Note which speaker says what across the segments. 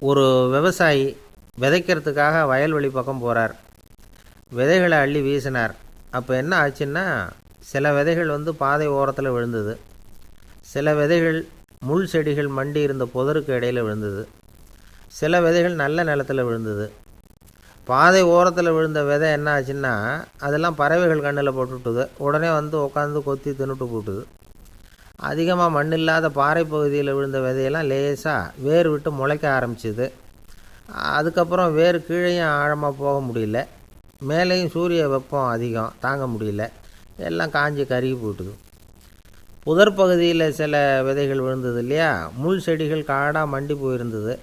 Speaker 1: ஒரு விவசாயி விதைக்கிறதுக்காக வயல்வெளி பக்கம் போகிறார். விதைகளை அள்ளி வீசினார். அப்போ என்ன ஆச்சுன்னா, சில விதைகள் பாதை ஓரத்தில் விழுந்தது. சில விதைகள் முள் செடிகள் மண்டி இருந்த புதருக்கு இடையில் விழுந்தது. சில விதைகள் நல்ல நிலத்தில் விழுந்தது. பாதை ஓரத்தில் விழுந்த விதை என்ன ஆச்சுன்னா, அதெல்லாம் பறவைகள் கண்ணில் போட்டுவிட்டுது. உடனே உட்காந்து கொத்தி தின்னுட்டு போட்டுது. அதிகமாக மண் இல்லாத பாறை பகுதியில் விழுந்த விதையெல்லாம் லேசாக வேர் விட்டு முளைக்க ஆரம்பிச்சிது. அதுக்கப்புறம் வேர் கீழேயும் ஆழமாக போக முடியல, மேலேயும் சூரிய வெப்பம் அதிகம் தாங்க முடியல, எல்லாம் காஞ்சி கருகி போட்டுது. புதர் பகுதியில் சில விதைகள் விழுந்தது இல்லையா, முள் செடிகள் காடாக மண்டி போயிருந்தது.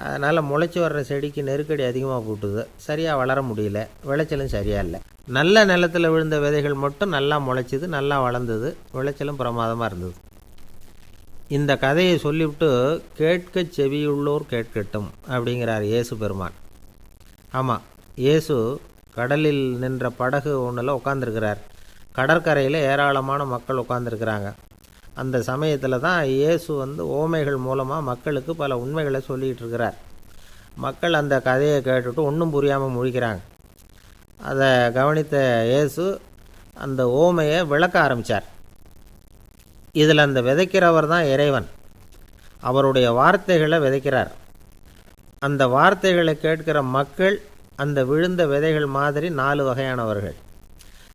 Speaker 1: அதனால் முளைச்சி வர்ற செடிக்கு நெருக்கடி அதிகமாக போட்டுது. சரியாக வளர முடியல, விளைச்சலும் சரியாக இல்லை. நல்ல நிலத்தில் விழுந்த விதைகள் மட்டும் நல்லா முளைச்சிது, நல்லா வளர்ந்தது, விளைச்சலும் பிரமாதமாக இருந்தது. இந்த கதையை சொல்லிவிட்டு கேட்க செவியுள்ளோர் கேட்கட்டும் அப்படிங்கிறார் இயேசு பெருமான். ஆமாம், இயேசு கடலில் நின்ற படகு ஒன்றில் உட்காந்துருக்கிறார். கடற்கரையில் ஏராளமான மக்கள் உட்காந்துருக்கிறாங்க. அந்த சமயத்தில் தான் இயேசு ஓமைகள் மூலமாக மக்களுக்கு பல உண்மைகளை சொல்லிகிட்டு இருக்கிறார். மக்கள் அந்த கதையை கேட்டுட்டு ஒன்றும் புரியாமல் முழிக்கிறாங்க. அதை கவனித்த இயேசு அந்த ஓமையை விளக்க ஆரம்பித்தார். இதில் அந்த விதைக்கிறவர் தான் இறைவன். அவருடைய வார்த்தைகளை விதைக்கிறார். அந்த வார்த்தைகளை கேட்கிற மக்கள் அந்த விழுந்த விதைகள் மாதிரி 4 வகையானவர்கள்.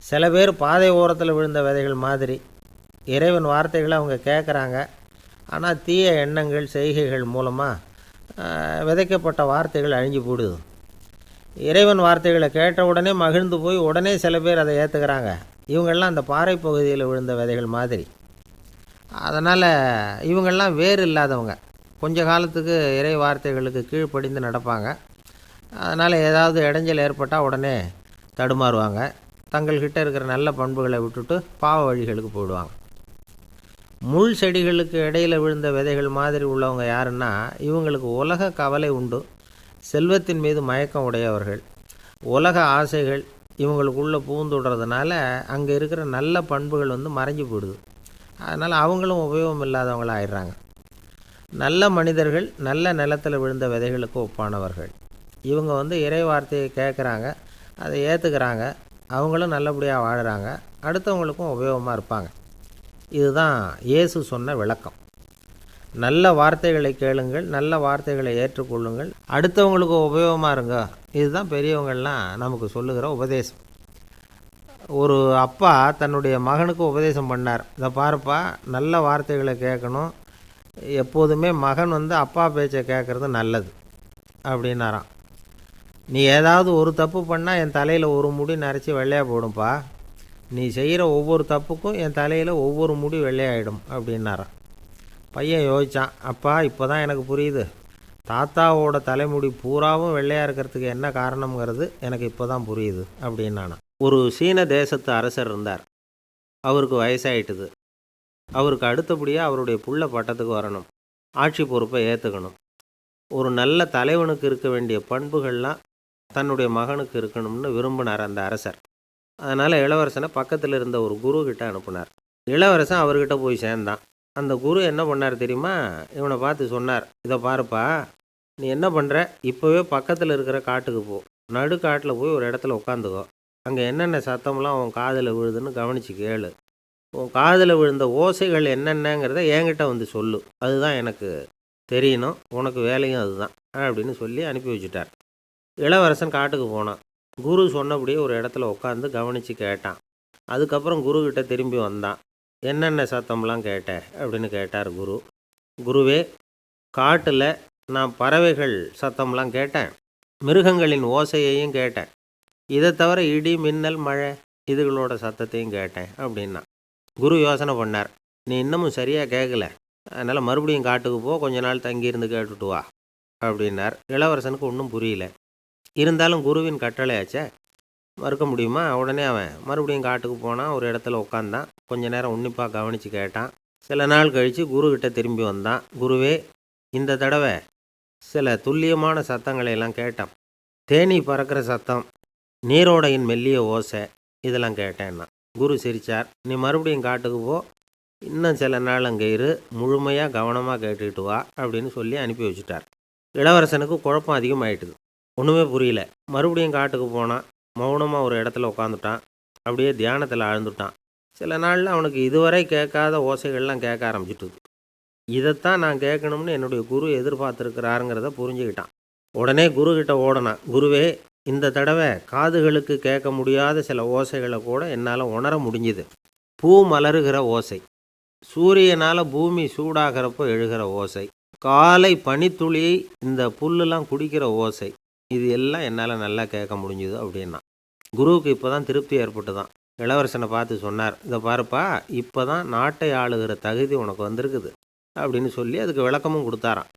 Speaker 1: சில பேர் பாதை ஓரத்தில் விழுந்த விதைகள் மாதிரி. இறைவன் வார்த்தைகளை அவங்க கேட்குறாங்க, ஆனால் தீய எண்ணங்கள் செய்கைகள் மூலமாக விதைக்கப்பட்ட வார்த்தைகள் அழிஞ்சு போடுது. இறைவன் வார்த்தைகளை கேட்ட உடனே மகிழ்ந்து போய் உடனே சில பேர் அதை ஏற்றுக்கிறாங்க. இவங்கெல்லாம் அந்த பாறை பகுதியில் விழுந்த விதைகள் மாதிரி. அதனால் இவங்கெல்லாம் வேறு இல்லாதவங்க. கொஞ்ச காலத்துக்கு இறை வார்த்தைகளுக்கு கீழ்ப்படிந்து நடப்பாங்க. அதனால் ஏதாவது இடைஞ்சல் ஏற்பட்டால் உடனே தடுமாறுவாங்க. தங்கள்கிட்ட இருக்கிற நல்ல பண்புகளை விட்டுட்டு பாவ வழிகளுக்கு போயிடுவாங்க. முள் செடிகளுக்கு இடையில் விழுந்த விதைகள் மாதிரி உள்ளவங்க யாருன்னா, இவங்களுக்கு உலக கவலை உண்டு, செல்வத்தின் மீது மயக்கம் உடையவர்கள். உலக ஆசைகள் இவங்களுக்குள்ளே பூந்துடுறதுனால அங்கே இருக்கிற நல்ல பண்புகள் மறைஞ்சு போயிடுது. அதனால் அவங்களும் உபயோகம் இல்லாதவங்களாக ஆயிடுறாங்க. நல்ல மனிதர்கள் நல்ல நிலத்தில் விழுந்த விதைகளுக்கு ஒப்பானவர்கள். இவங்க இறை வார்த்தையை கேட்குறாங்க, அதை ஏற்றுக்கிறாங்க, அவங்களும் நல்லபடியாக வாழுறாங்க, அடுத்தவங்களுக்கும் உபயோகமாக இருப்பாங்க. இதுதான் இயேசு சொன்ன விளக்கம். நல்ல வார்த்தைகளை கேளுங்கள், நல்ல வார்த்தைகளை ஏற்றுக்கொள்ளுங்கள், அடுத்தவங்களுக்கு உபயோகமாக இருங்க. இதுதான் பெரியவங்கள்லாம் நமக்கு சொல்லுகிற உபதேசம். ஒரு அப்பா தன்னுடைய மகனுக்கு உபதேசம் பண்ணார். இதை பாருப்பா, நல்ல வார்த்தைகளை கேட்கணும், எப்போதுமே மகன் அப்பா பேச்சை கேட்குறது நல்லது அப்படின்னாராம். நீ ஏதாவது ஒரு தப்பு பண்ணால் என் தலையில் ஒரு முடி நரைச்சி வெள்ளையாக போடும்பா, நீ செய்கிற ஒவ்வொரு தப்புக்கும் என் தலையில் ஒவ்வொரு முடி வெள்ளையாயிடும் அப்படின்னாராம். பையன் யோசித்தான், அப்பா இப்போ தான் எனக்கு புரியுது, தாத்தாவோட தலைமுடி பூராவும் வெள்ளையாக இருக்கிறதுக்கு என்ன காரணங்கிறது எனக்கு இப்போ தான் புரியுது அப்படின்னானா. ஒரு சீன தேசத்து அரசர் இருந்தார். அவருக்கு வயசாயிட்டுது. அவருக்கு அடுத்தபடியாக அவருடைய புள்ள பட்டத்துக்கு வரணும், ஆட்சி பொறுப்பை ஏற்றுக்கணும். ஒரு நல்ல தலைவனுக்கு இருக்க வேண்டிய பண்புகள்லாம் தன்னுடைய மகனுக்கு இருக்கணும்னு விரும்பினார் அந்த அரசர். அதனால் இளவரசனை பக்கத்தில் இருந்த ஒரு குரு கிட்ட அனுப்புனார். இளவரசன் அவர்கிட்ட போய் சேர்ந்தான். அந்த குரு என்ன பண்ணார் தெரியுமா, இவனை பார்த்து சொன்னார், இதை பாருப்பா, நீ என்ன பண்ணுற, இப்போவே பக்கத்தில் இருக்கிற காட்டுக்கு போ, நடு காட்டில் போய் ஒரு இடத்துல உட்காந்துக்கோ, அங்கே என்னென்ன சத்தம்லாம் உன் காதில் விழுதுன்னு கவனித்து கேளு, உன் காதில் விழுந்த ஓசைகள் என்னென்னங்கிறத என்கிட்ட சொல்லு, அதுதான் எனக்கு தெரியணும், உனக்கு வேலையும் அதுதான் அப்படின்னு சொல்லி அனுப்பி வச்சுட்டார். இளவரசன் காட்டுக்கு போனான். குரு சொன்னபடியே ஒரு இடத்துல உட்காந்து கவனித்து கேட்டான். அதுக்கப்புறம் குருக்கிட்ட திரும்பி வந்தான். என்னென்ன சத்தம்லாம் கேட்ட அப்படின்னு கேட்டார் குரு. குருவே, காட்டில் நான் பறவைகள் சத்தம்லாம் கேட்டேன், மிருகங்களின் ஓசையையும் கேட்டேன், இதை தவிர இடி மின்னல் மழை இதுகளோட சத்தத்தையும் கேட்டேன் அப்படின்னா. குரு யோசனை பண்ணார், நீ இன்னமும் சரியாக கேட்கல, அதனால் மறுபடியும் காட்டுக்கு போ, கொஞ்ச நாள் தங்கியிருந்து கேட்டுட்டு வா அப்படின்னார். இளவரசனுக்கு ஒன்றும் புரியல. இருந்தாலும் குருவின் கட்டளையாச்சே, மறுக்க முடியுமா? உடனே அவன் மறுபடியும் காட்டுக்கு போனான். ஒரு இடத்துல உட்காந்தான். கொஞ்ச நேரம் உன்னிப்பாக கவனித்து கேட்டான். சில நாள் கழித்து குருக்கிட்ட திரும்பி வந்தான். குருவே, இந்த தடவை சில துல்லியமான சத்தங்களை எல்லாம் கேட்டான். தேனீ பறக்கிற சத்தம், நீரோடையின் மெல்லிய ஓசை, இதெல்லாம் கேட்டேன்னா. குரு சிரித்தார். நீ மறுபடியும் காட்டுக்கு போ, இன்னும் சில நாள் அங்கே இரு, முழுமையாக கவனமாக கேட்டுக்கிட்டு வா அப்படின்னு சொல்லி அனுப்பி வச்சுட்டார். இளவரசனுக்கு குழப்பம் அதிகமாயிட்டுது. ஒன்றுமே புரியல. மறுபடியும் காட்டுக்கு போனான். மௌனமாக ஒரு இடத்துல உட்காந்துட்டான். அப்படியே தியானத்தில் ஆழ்ந்துட்டான். சில நாளில் அவனுக்கு இதுவரை கேட்காத ஓசைகள்லாம் கேட்க ஆரம்பிச்சிட்டுது. இதைத்தான் நான் கேட்கணும்னு என்னுடைய குரு எதிர்பார்த்துருக்கிறாருங்கிறத புரிஞ்சுக்கிட்டான். உடனே குரு கிட்ட ஓடனான். குருவே, இந்த தடவை காதுகளுக்கு கேட்க முடியாத சில ஓசைகளை கூட என்னால் உணர முடிஞ்சுது. பூ மலருகிற ஓசை, சூரியனால் பூமி சூடாகிறப்போ எழுகிற ஓசை, காலை பனித்துளி இந்த புல்லுலாம் குடிக்கிற ஓசை, இது எல்லாம் என்னால் நல்லா கேட்க முடிஞ்சுது அப்படின்னா. குருவுக்கு இப்போ தான் திருப்தி ஏற்பட்டு தான் இளவரசனை பார்த்து சொன்னார், இதை பாருப்பா, இப்போ தான் நாட்டை ஆளுகிற தகுதி உனக்கு வந்திருக்குது அப்படின்னு சொல்லி அதுக்கு விளக்கமும் கொடுத்தாராம்.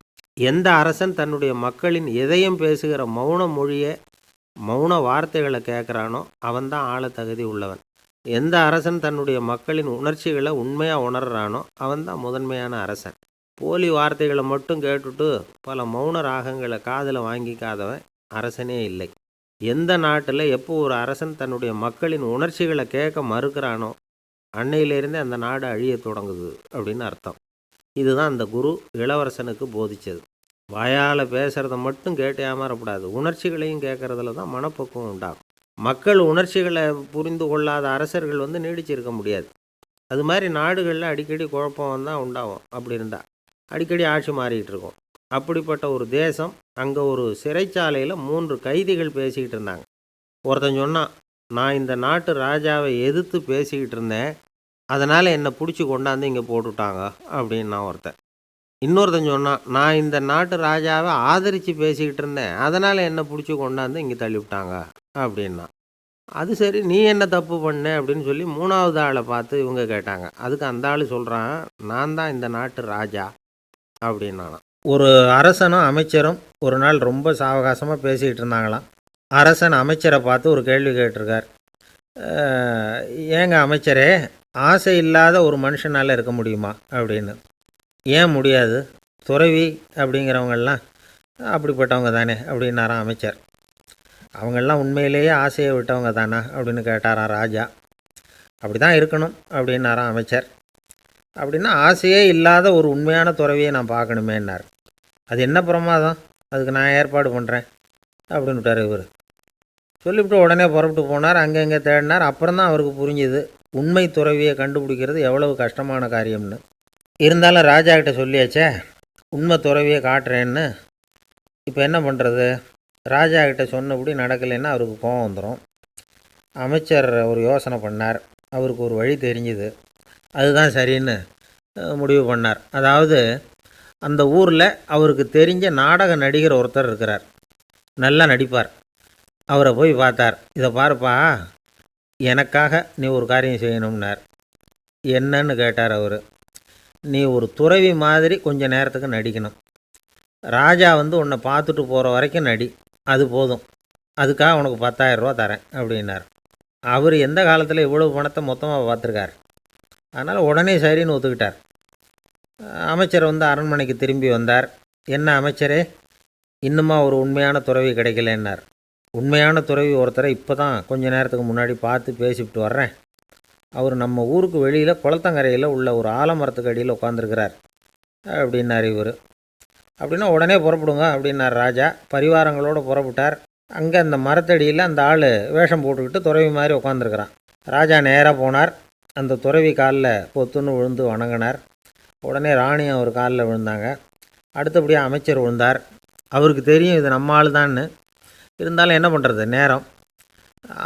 Speaker 1: எந்த அரசன் தன்னுடைய மக்களின் எதையும் பேசுகிற மௌன மொழியை, மௌன வார்த்தைகளை கேட்குறானோ அவன்தான் ஆள தகுதி உள்ளவன். எந்த அரசன் தன்னுடைய மக்களின் உணர்ச்சிகளை உண்மையாக உணர்றானோ அவன்தான் முதன்மையான அரசன். போலி வார்த்தைகளை மட்டும் கேட்டுட்டு பல மௌன ராகங்களை காதில் வாங்கிக்காதவன் அரசனே இல்லை. எந்த நாட்டில் எப்போ ஒரு அரசன் தன்னுடைய மக்களின் உணர்ச்சிகளை கேட்க மறுக்கிறானோ அன்னையிலேருந்தே அந்த நாடு அழிய தொடங்குது அப்படின்னு அர்த்தம். இதுதான் அந்த குரு இளவரசனுக்கு போதிச்சது. வாயால் பேசுகிறத மட்டும் கேட்டு ஏமாறக்கூடாது, உணர்ச்சிகளையும் கேட்குறதுல தான் மனப்பக்குவம் உண்டாகும். மக்கள் உணர்ச்சிகளை புரிந்து கொள்ளாத அரசர்கள் நீடிச்சிருக்க முடியாது. அது மாதிரி நாடுகளில் அடிக்கடி குழப்பம் தான் உண்டாகும். அப்படி இருந்தால் அடிக்கடி ஆட்சி மாறிக்கிட்டு இருக்கும். அப்படிப்பட்ட ஒரு தேசம், அங்கே ஒரு சிறைச்சாலையில் 3 கைதிகள் பேசிக்கிட்டு இருந்தாங்க. ஒருத்தன் சொன்னான், நான் இந்த நாட்டு ராஜாவை எதிர்த்து பேசிக்கிட்டு இருந்தேன், அதனால் என்னை பிடிச்சி கொண்டாந்து இங்கே போட்டுவிட்டாங்க அப்படின்னா ஒருத்தன். இன்னொருத்தன் சொன்னான், நான் இந்த நாட்டு ராஜாவை ஆதரித்து பேசிக்கிட்டு இருந்தேன், அதனால் என்னை பிடிச்சி கொண்டாந்து இங்கே தள்ளிவிட்டாங்க அப்படின்னா. அது சரி, நீ என்ன தப்பு பண்ண அப்படின்னு சொல்லி 3வது ஆளை பார்த்து இவங்க கேட்டாங்க. அதுக்கு அந்த ஆள் சொல்கிறான், நான் தான் இந்த நாட்டு ராஜா அப்படின்னானா. ஒரு அரசனும் அமைச்சரும் ஒரு நாள் ரொம்ப சாவகாசமாக பேசிக்கிட்டு இருந்தாங்களாம். அரசன் அமைச்சரை பார்த்து ஒரு கேள்வி கேட்டிருக்கார். ஏங்க அமைச்சரே, ஆசை இல்லாத ஒரு மனுஷனால் இருக்க முடியுமா அப்படின்னு. ஏன் முடியாது, துறவி அப்படிங்கிறவங்கெல்லாம் அப்படிப்பட்டவங்க தானே அப்படின்னாராம் அமைச்சர். அவங்கெல்லாம் உண்மையிலேயே ஆசையை விட்டவங்க தானா அப்படின்னு கேட்டாராம் ராஜா. அப்படி தான் இருக்கணும் அப்படின்னாராம் அமைச்சர். அப்படின்னா ஆசையே இல்லாத ஒரு உண்மையான துறவியை நான் பார்க்கணுமேன்னார். அது என்ன பிரமாதம், அதுக்கு நான் ஏற்பாடு பண்ணுறேன் அப்படின்னு விட்டார் இவர். சொல்லிவிட்டு உடனே புறப்பட்டு போனார். அங்கே தேடினார். அப்புறம் தான் அவருக்கு புரிஞ்சுது உண்மை துறவியை கண்டுபிடிக்கிறது எவ்வளவு கஷ்டமான காரியம்னு. இருந்தாலும் ராஜா கிட்ட சொல்லியாச்சே, உண்மை துறவியை காட்டுறேன்னு. இப்போ என்ன பண்ணுறது? ராஜா கிட்ட சொன்னபடி நடக்கலைன்னா அவருக்கு கோபம் வந்துடும். அமைச்சர் ஒரு யோசனை பண்ணார். அவருக்கு ஒரு வழி தெரிஞ்சுது. அதுதான் சரின்னு முடிவு பண்ணார். அதாவது, அந்த ஊரில் அவருக்கு தெரிஞ்ச நாடக நடிகர் ஒருத்தர் இருக்கிறார், நல்லா நடிப்பார். அவரை போய் பார்த்தார். இதை பாருப்பா, எனக்காக நீ ஒரு காரியம் செய்யணும்னார். என்னன்னு கேட்டார் அவர். நீ ஒரு துறவி மாதிரி கொஞ்சம் நேரத்துக்கு நடிக்கணும். ராஜா உன்னை பார்த்துட்டு போகிற வரைக்கும் நடி, அது போதும். அதுக்காக உனக்கு 10,000 ரூபா தரேன் அப்படின்னார். அவர் எந்த காலத்தில் இவ்வளவு பணத்தை மொத்தமாக பார்த்துருக்கார். அதனால் உடனே சரின்னு ஒத்துக்கிட்டார். அமைச்சர் அரண்மனைக்கு திரும்பி வந்தார். என்ன அமைச்சரே, இன்னுமா ஒரு உண்மையான துறவி கிடைக்கலன்னார். உண்மையான துறவி ஒருத்தரை இப்போ தான் கொஞ்ச நேரத்துக்கு முன்னாடி பார்த்து பேசிவிட்டு வர்றேன். அவர் நம்ம ஊருக்கு வெளியில் குளத்தங்கரையில் உள்ள ஒரு ஆலமரத்துக்கு அடியில் உட்காந்துருக்கிறார் அப்படின்னார் இவர். அப்படின்னா உடனே புறப்படுங்க அப்படின்னார் ராஜா. பரிவாரங்களோடு புறப்பட்டார். அங்கே அந்த மரத்தடியில் அந்த ஆள் வேஷம் போட்டுக்கிட்டு துறவி மாதிரி உட்காந்துருக்கிறான். ராஜா நேராக போனார். அந்த துறவி காலில் பொத்துன்னு விழுந்து வணங்கினார். உடனே ராணியும் அவர் காலில் விழுந்தாங்க. அடுத்தபடியாக அமைச்சர் விழுந்தார். அவருக்கு தெரியும் இது நம்ம ஆள் தான்னு. இருந்தாலும் என்ன பண்ணுறது, நேரம்.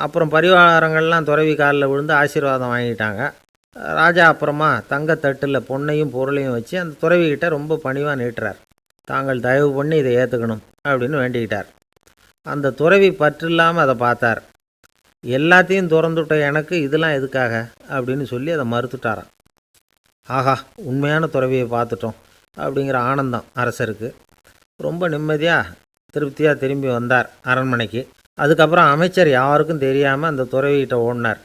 Speaker 1: அப்புறம் பரிவாரங்கள்லாம் துறவி காலில் விழுந்து ஆசீர்வாதம் வாங்கிட்டாங்க. ராஜா அப்புறமா தங்கத்தட்டில் பொன்னையும் பொருளையும் வச்சு அந்த துறவிக்கிட்ட ரொம்ப பணிவாக நீட்டுறார். தாங்கள் தயவு பண்ணி இதை ஏற்றுக்கணும் அப்படின்னு வேண்டிக்கிட்டார். அந்த துறவி பற்றில்லாமல் அதை பார்த்தார். எல்லாத்தையும் திறந்துவிட்ட எனக்கு இதெல்லாம் எதுக்காக அப்படின்னு சொல்லி அதை மறுத்துட்டாராம். ஆஹா, உண்மையான துறவியை பார்த்துட்டோம் அப்படிங்கிற ஆனந்தம் அரசருக்கு. ரொம்ப நிம்மதியாக திருப்தியாக திரும்பி வந்தார் அரண்மனைக்கு. அதுக்கப்புறம் அமைச்சர் யாருக்கும் தெரியாமல் அந்த துறவிகிட்ட ஓடினார்.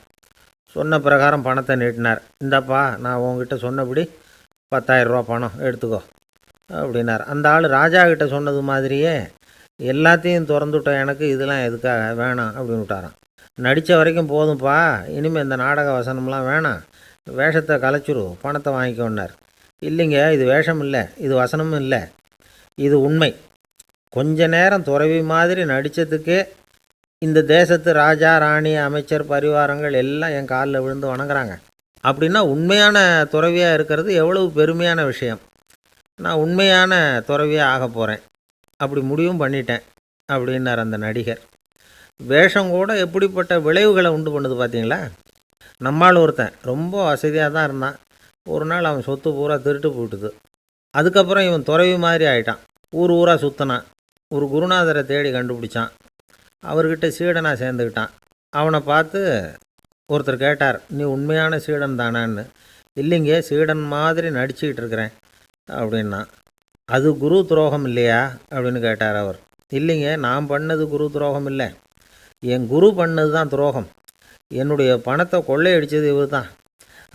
Speaker 1: சொன்ன பிரகாரம் பணத்தை நீட்டினார். இந்தாப்பா, நான் உங்ககிட்ட சொன்னபடி 10,000 ரூபா பணம் எடுத்துக்கோ அப்படின்னார். அந்த ஆள் ராஜா கிட்ட சொன்னது மாதிரியே எல்லாத்தையும் திறந்துவிட்ட எனக்கு இதெல்லாம் எதுக்காக வேணாம் அப்படின்னு விட்டாராம். நடித்த வரைக்கும் போதும்ப்பா, இனிமேல் இந்த நாடக வசனம்லாம் வேணாம், வேஷத்தை கலைச்சிரு, பணத்தை வாங்கிக்கோன்னார். இல்லைங்க, இது வேஷம் இல்லை, இது வசனமும் இல்லை, இது உண்மை. கொஞ்ச நேரம் துறவி மாதிரி நடித்ததுக்கே இந்த தேசத்து ராஜா ராணி அமைச்சர் பரிவாரங்கள் எல்லாம் என் காலில் விழுந்து வணங்குறாங்க. அப்படின்னா உண்மையான துறவியாக இருக்கிறது எவ்வளவு பெருமையான விஷயம். நான் உண்மையான துறவியாக ஆக போகிறேன், அப்படி முடிவும் பண்ணிட்டேன் அப்படின்னார் அந்த நடிகர். வேஷம் கூட எப்படிப்பட்ட விளைவுகளை உண்டு பண்ணுது பார்த்தீங்களா. நம்மால் ஒருத்தன் ரொம்ப வசதியாக தான் இருந்தான். ஒரு நாள் அவன் சொத்து பூரா திருட்டு போட்டுது. அதுக்கப்புறம் இவன் துறவி மாதிரி ஆயிட்டான். ஊர் ஊராக சுற்றினான். ஒரு குருநாதரை தேடி கண்டுபிடிச்சான். அவர்கிட்ட சீடனாக சேர்ந்துக்கிட்டான். அவனை பார்த்து ஒருத்தர் கேட்டார், நீ உண்மையான சீடன் தானான்னு. இல்லைங்க, சீடன் மாதிரி நடிச்சுக்கிட்டு இருக்கிறேன் அப்படின்னா. அது குரு துரோகம் இல்லையா அப்படின்னு கேட்டார் அவர். இல்லைங்க, நான் பண்ணது குரு துரோகம் இல்லை, என் குரு பண்ணது தான் துரோகம். என்னுடைய பணத்தை கொள்ளையடித்தது இவர் தான்.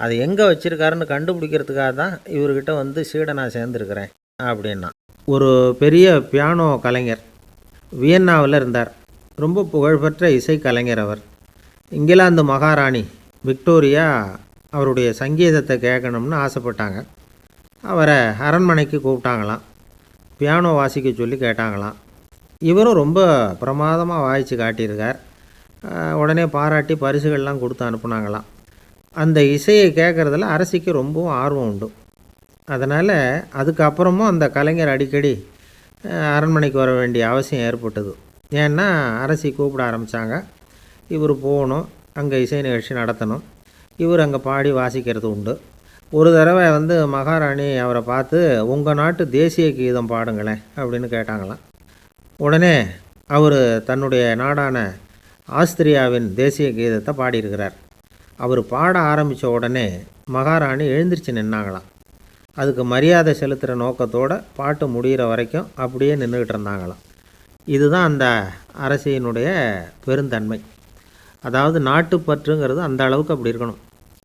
Speaker 1: அதை எங்கே வச்சுருக்காருன்னு கண்டுபிடிக்கிறதுக்காக தான் இவர்கிட்ட வந்து சீடனாக சேர்ந்துருக்கிறேன் அப்படின்னா. ஒரு பெரிய பியானோ கலைஞர் வியன்னாவில் இருந்தார். ரொம்ப புகழ்பெற்ற இசைக்கலைஞர் அவர். இங்கிலாந்து மகாராணி விக்டோரியா அவருடைய சங்கீதத்தை கேட்கணும்னு ஆசைப்பட்டாங்க. அவரை அரண்மனைக்கு கூப்பிட்டாங்களாம். பியானோ வாசிக்க சொல்லி கேட்டாங்களாம். இவரும் ரொம்ப பிரமாதமாக வாய்ச்சி காட்டியிருக்கார். உடனே பாராட்டி பரிசுகள்லாம் கொடுத்து அனுப்புனாங்களாம். அந்த இசையை கேட்குறதுல அரசிக்கு ரொம்பவும் ஆர்வம் உண்டு. அதனால் அதுக்கப்புறமும் அந்த கலைஞர் அடிக்கடி அரண்மனைக்கு வர வேண்டிய அவசியம் ஏற்பட்டது. ஏன்னா அரசி கூப்பிட ஆரம்பித்தாங்க. இவர் போகணும், அங்கே இசை நிகழ்ச்சி நடத்தணும். இவர் அங்கே பாடி வாசிக்கிறது உண்டு. ஒரு தடவை வந்து மகாராணி அவரை பார்த்து, உங்கள் நாட்டு தேசிய கீதம் பாடுங்களேன் அப்படின்னு கேட்டாங்களாம். உடனே அவர் தன்னுடைய நாடான ஆஸ்திரியாவின் தேசிய கீதத்தை பாடியிருக்கிறார். அவர் பாட ஆரம்பித்த உடனே மகாராணி எழுந்திரிச்சு நின்னாங்களாம். அதுக்கு மரியாதை செலுத்துகிற நோக்கத்தோடு பாட்டு முடிகிற வரைக்கும் அப்படியே நின்றுக்கிட்டு இருந்தாங்களாம். இதுதான் அந்த அரசியினுடைய பெருந்தன்மை. அதாவது நாட்டுப்பற்றுங்கிறது அந்த அளவுக்கு அப்படி இருக்கணும்.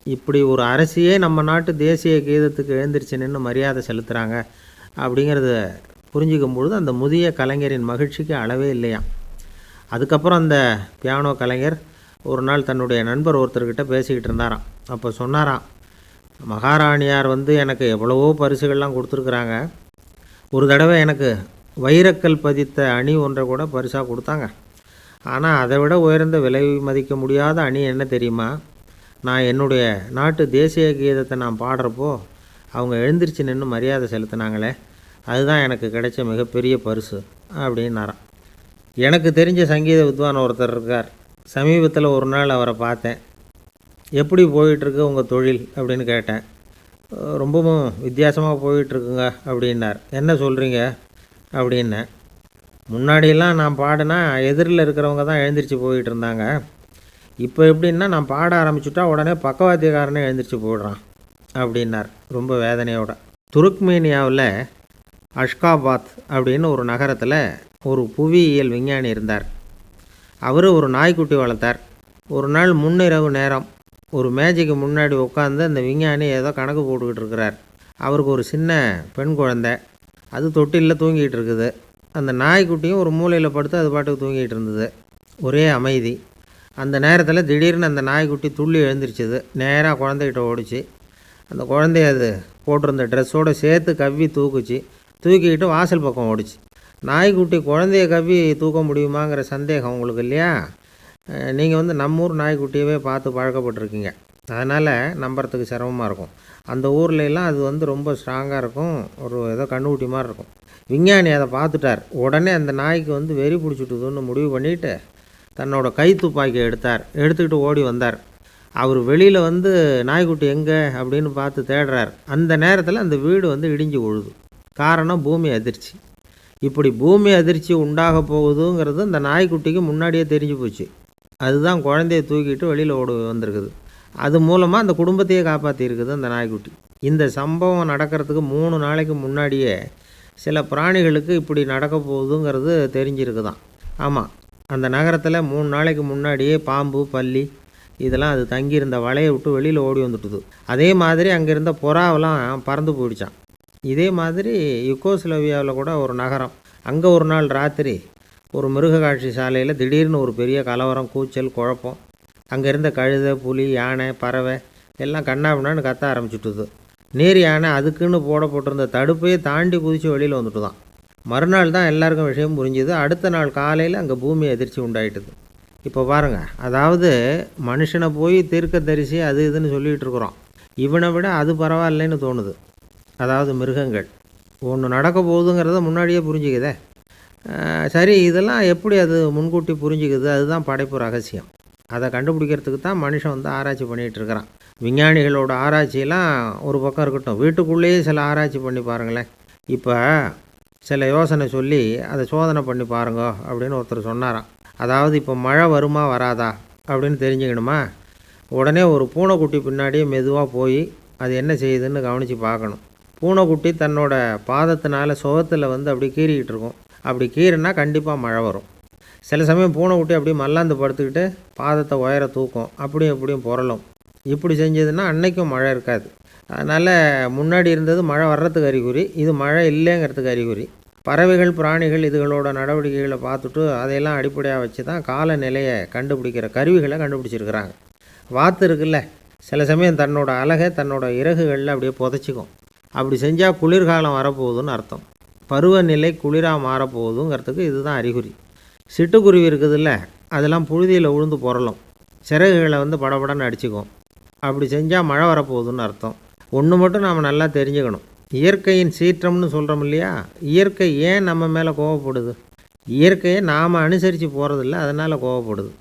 Speaker 1: இப்படி ஒரு அரசியே நம்ம நாட்டு தேசிய கீதத்துக்கு எழுந்திரிச்சு நின்று மரியாதை செலுத்துகிறாங்க அப்படிங்கிறத புரிஞ்சிக்கும் பொழுது அந்த முதிய கலைஞரின் மகிழ்ச்சிக்கு அளவே இல்லையாம். அதுக்கப்புறம் அந்த பியானோ கலைஞர் ஒரு நாள் தன்னுடைய நண்பர் ஒருத்தர்கிட்ட பேசிக்கிட்டு இருந்தாராம். அப்போ சொன்னாராம், மகாராணியார் வந்து எனக்கு எவ்வளவோ பரிசுகள்லாம் கொடுத்துருக்குறாங்க. ஒரு தடவை எனக்கு வைரக்கல் பதித்த அணி ஒன்றை கூட பரிசாக கொடுத்தாங்க. ஆனால் அதை விட உயர்ந்த விலை மதிக்க முடியாத அணி என்ன தெரியுமா? நான் என்னுடைய நாட்டு தேசிய கீதத்தை நான் பாடுறப்போ அவங்க எழுந்திரிச்சு நின்று மரியாதை செலுத்தினாங்களே, அதுதான் எனக்கு கிடைச்ச மிகப்பெரிய பரிசு அப்படின்னாராம். எனக்கு தெரிஞ்ச சங்கீத வித்வான் ஒருத்தர் இருக்கார். சமீபத்தில் ஒரு நாள் அவரை பார்த்தேன். எப்படி போயிட்டுருக்கு உங்கள் தொழில் அப்படின்னு கேட்டேன். ரொம்பவும் வித்தியாசமாக போயிட்டுருக்குங்க அப்படின்னார். என்ன சொல்கிறீங்க அப்படின்னேன். முன்னாடியெல்லாம் நான் பாடினா எதிரில் இருக்கிறவங்க தான் எழுந்திரிச்சு போயிட்டு இருந்தாங்க. இப்போ எப்படின்னா நான் பாட ஆரம்பிச்சுட்டா உடனே பக்கவாத்தியக்காரனே எழுந்திரிச்சு போயிடுறான் அப்படின்னார் ரொம்ப வேதனையோட. துருக்மேனியாவில் அஷ்காபாத் அப்படின்னு ஒரு நகரத்தில் ஒரு புவியியல் விஞ்ஞானி இருந்தார். அவர் ஒரு நாய்க்குட்டி வளர்த்தார். ஒரு நாள் முன்னிரவு நேரம் ஒரு மேஜைக்கு முன்னாடி உட்காந்து அந்த விஞ்ஞானி ஏதோ கணக்கு போட்டுக்கிட்டு இருக்கிறார். அவருக்கு ஒரு சின்ன பெண் குழந்தை, அது தொட்டிலில் தூங்கிட்டு இருக்குது. அந்த நாய்க்குட்டியும் ஒரு மூலையில் படுத்து அது பாட்டுக்கு தூங்கிட்டு இருந்தது. ஒரே அமைதி. அந்த நேரத்தில் திடீர்னு அந்த நாய்க்குட்டி துள்ளி எழுந்திரிச்சிது. நேராக குழந்தைகிட்ட ஓடிச்சு. அந்த குழந்தைய அது போட்டிருந்த ட்ரெஸ்ஸோடு சேர்த்து கவ்வி தூக்குச்சு. தூக்கிக்கிட்டு வாசல் பக்கம் ஓடிச்சு. நாய்க்குட்டி குழந்தைய கவ்வி தூக்க முடியுமாங்கிற சந்தேகம் உங்களுக்கு இல்லையா? நீங்கள் வந்து நம்ம ஊர் நாய்க்குட்டியவே பார்த்து பழக்கப்பட்டிருக்கீங்க. அதனால் நம்புறதுக்கு சிரமமாக இருக்கும். அந்த ஊர்லெலாம் அது வந்து ரொம்ப ஸ்ட்ராங்காக இருக்கும். ஒரு ஏதோ கண்ணுக்குட்டி மாதிரி இருக்கும். விஞ்ஞானி அதை பார்த்துட்டார். உடனே அந்த நாய்க்கு வந்து வெறி பிடிச்சிட்டுதுன்னு முடிவு பண்ணிவிட்டு தன்னோட கை துப்பாக்கியை எடுத்துக்கிட்டு ஓடி வந்தார். அவர் வெளியில் வந்து நாய்க்குட்டி எங்கே அப்படின்னு பார்த்து தேடுறார். அந்த நேரத்தில் அந்த வீடு வந்து இடிஞ்சு விழுது. காரணம் பூமி அதிர்ச்சி. இப்படி பூமி அதிர்ச்சி உண்டாக போகுதுங்கிறது அந்த நாய்க்குட்டிக்கு முன்னாடியே தெரிஞ்சு போச்சு. அதுதான் குழந்தைய தூக்கிட்டு வெளியில் ஓடி வந்திருக்குது. அது மூலமாக அந்த குடும்பத்தையே காப்பாற்றிருக்குது அந்த நாய்க்குட்டி. இந்த சம்பவம் நடக்கிறதுக்கு 3 நாளைக்கு முன்னாடியே சில பிராணிகளுக்கு இப்படி நடக்க போகுதுங்கிறது தெரிஞ்சிருக்குதான். ஆமாம், அந்த நகரத்தில் 3 நாளைக்கு முன்னாடியே பாம்பு, பல்லி இதெல்லாம் அது தங்கியிருந்த வலையை விட்டு வெளியில் ஓடி வந்துட்டுது. அதே மாதிரி அங்கே இருந்த புறாவெல்லாம் பறந்து போயிடுச்சான். இதே மாதிரி யுகோஸ்லோவியாவில் கூட ஒரு நகரம், அங்கே ஒரு நாள் ராத்திரி ஒரு மிருக காட்சி சாலையில் திடீர்னு ஒரு பெரிய கலவரம், கூச்சல், குழப்பம். அங்கே இருந்த கழுதை, புலி, யானை, பறவை எல்லாம் கண்ணாபின்னான்னு கத்த ஆரம்பிச்சுட்டுது. நீர் யானை அதுக்குன்னு போடப்பட்டிருந்த தடுப்பையே தாண்டி குதித்து வெளியில் வந்துட்டு தான். மறுநாள் தான் எல்லாருக்கும் விஷயம் புரிஞ்சுது. அடுத்த நாள் காலையில் அங்கே பூமி அதிர்ச்சி உண்டாயிட்டுது. இப்போ பாருங்கள், அதாவது மனுஷனை போய் தீர்க்கதரிசி அது இதுன்னு சொல்லிகிட்டு இருக்கிறோம். இவனை விட அது பரவாயில்லைன்னு தோணுது. அதாவது மிருகங்கள் ஒன்று நடக்க போகுதுங்கிறத முன்னாடியே புரிஞ்சுக்குதே. சரி, இதெல்லாம் எப்படி அது முன்கூட்டி புரிஞ்சுக்குது? அதுதான் படைப்பு ரகசியம். அதை கண்டுபிடிக்கிறதுக்கு தான் மனுஷன் வந்து ஆராய்ச்சி பண்ணிகிட்டு இருக்கிறான். விஞ்ஞானிகளோட ஆராய்ச்சியெல்லாம் ஒரு பக்கம் இருக்கட்டும், வீட்டுக்குள்ளேயே சில ஆராய்ச்சி பண்ணி பாருங்களேன். இப்போ சில யோசனை சொல்லி அதை சோதனை பண்ணி பாருங்க அப்படின்னு ஒருத்தர் சொன்னாராம். அதாவது இப்போ மழை வருமா வராதா அப்படின்னு தெரிஞ்சுக்கணுமா, உடனே ஒரு பூனைக்குட்டி பின்னாடியே மெதுவாக போய் அது என்ன செய்யுதுன்னு கவனித்து பார்க்கணும். பூனைக்குட்டி தன்னோட பாதத்தினால சுகத்தில் வந்து அப்படி கீறிக்கிட்டு இருக்கும். அப்படி கீறினா கண்டிப்பாக மழை வரும். சில சமயம் பூனைக்குட்டி அப்படியே மல்லாந்து படுத்துக்கிட்டு பாதத்தை உயர தூக்கும், அப்படியும் இப்படியும் புரளும். இப்படி செஞ்சதுன்னா அன்னைக்கும் மழை இருக்காது. அதனால் முன்னாடி இருந்தது மழை வர்றதுக்கு அறிகுறி, இது மழை இல்லைங்கிறதுக்கு அறிகுறி. பறவைகள் பிராணிகள் இதுகளோட நடவடிக்கைகளை பார்த்துட்டு அதையெல்லாம் அடிப்படையாக வச்சு தான் காலநிலையை கண்டுபிடிக்கிற கருவிகளை கண்டுபிடிச்சிருக்கிறாங்க. வாத்து இருக்குல்ல, சில சமயம் தன்னோட அழகை தன்னோட இறகுகளில் அப்படியே புதைச்சிக்கும். அப்படி செஞ்சால் குளிர்காலம் வரப்போகுதுன்னு அர்த்தம். பருவநிலை குளிராக மாறப்போகுதுங்கிறதுக்கு இதுதான் அறிகுறி. சிட்டுக்குருவி இருக்குதுல்ல, அதெல்லாம் புழுதியில் உழுந்து புரளும், சிறகுகளை வந்து படபடன்னு அடிச்சுக்கும். அப்படி செஞ்சால் மழை வரப்போகுதுன்னு அர்த்தம். ஒன்று மட்டும் நாம் நல்லா தெரிஞ்சுக்கணும், இயற்கையின் சீற்றம்னு சொல்கிறோம் இல்லையா, இயற்கை ஏன் நம்ம மேலே கோவப்படுது? இயற்கையை நாம் அனுசரித்து போகிறதில்ல, அதனால் கோவப்படுது.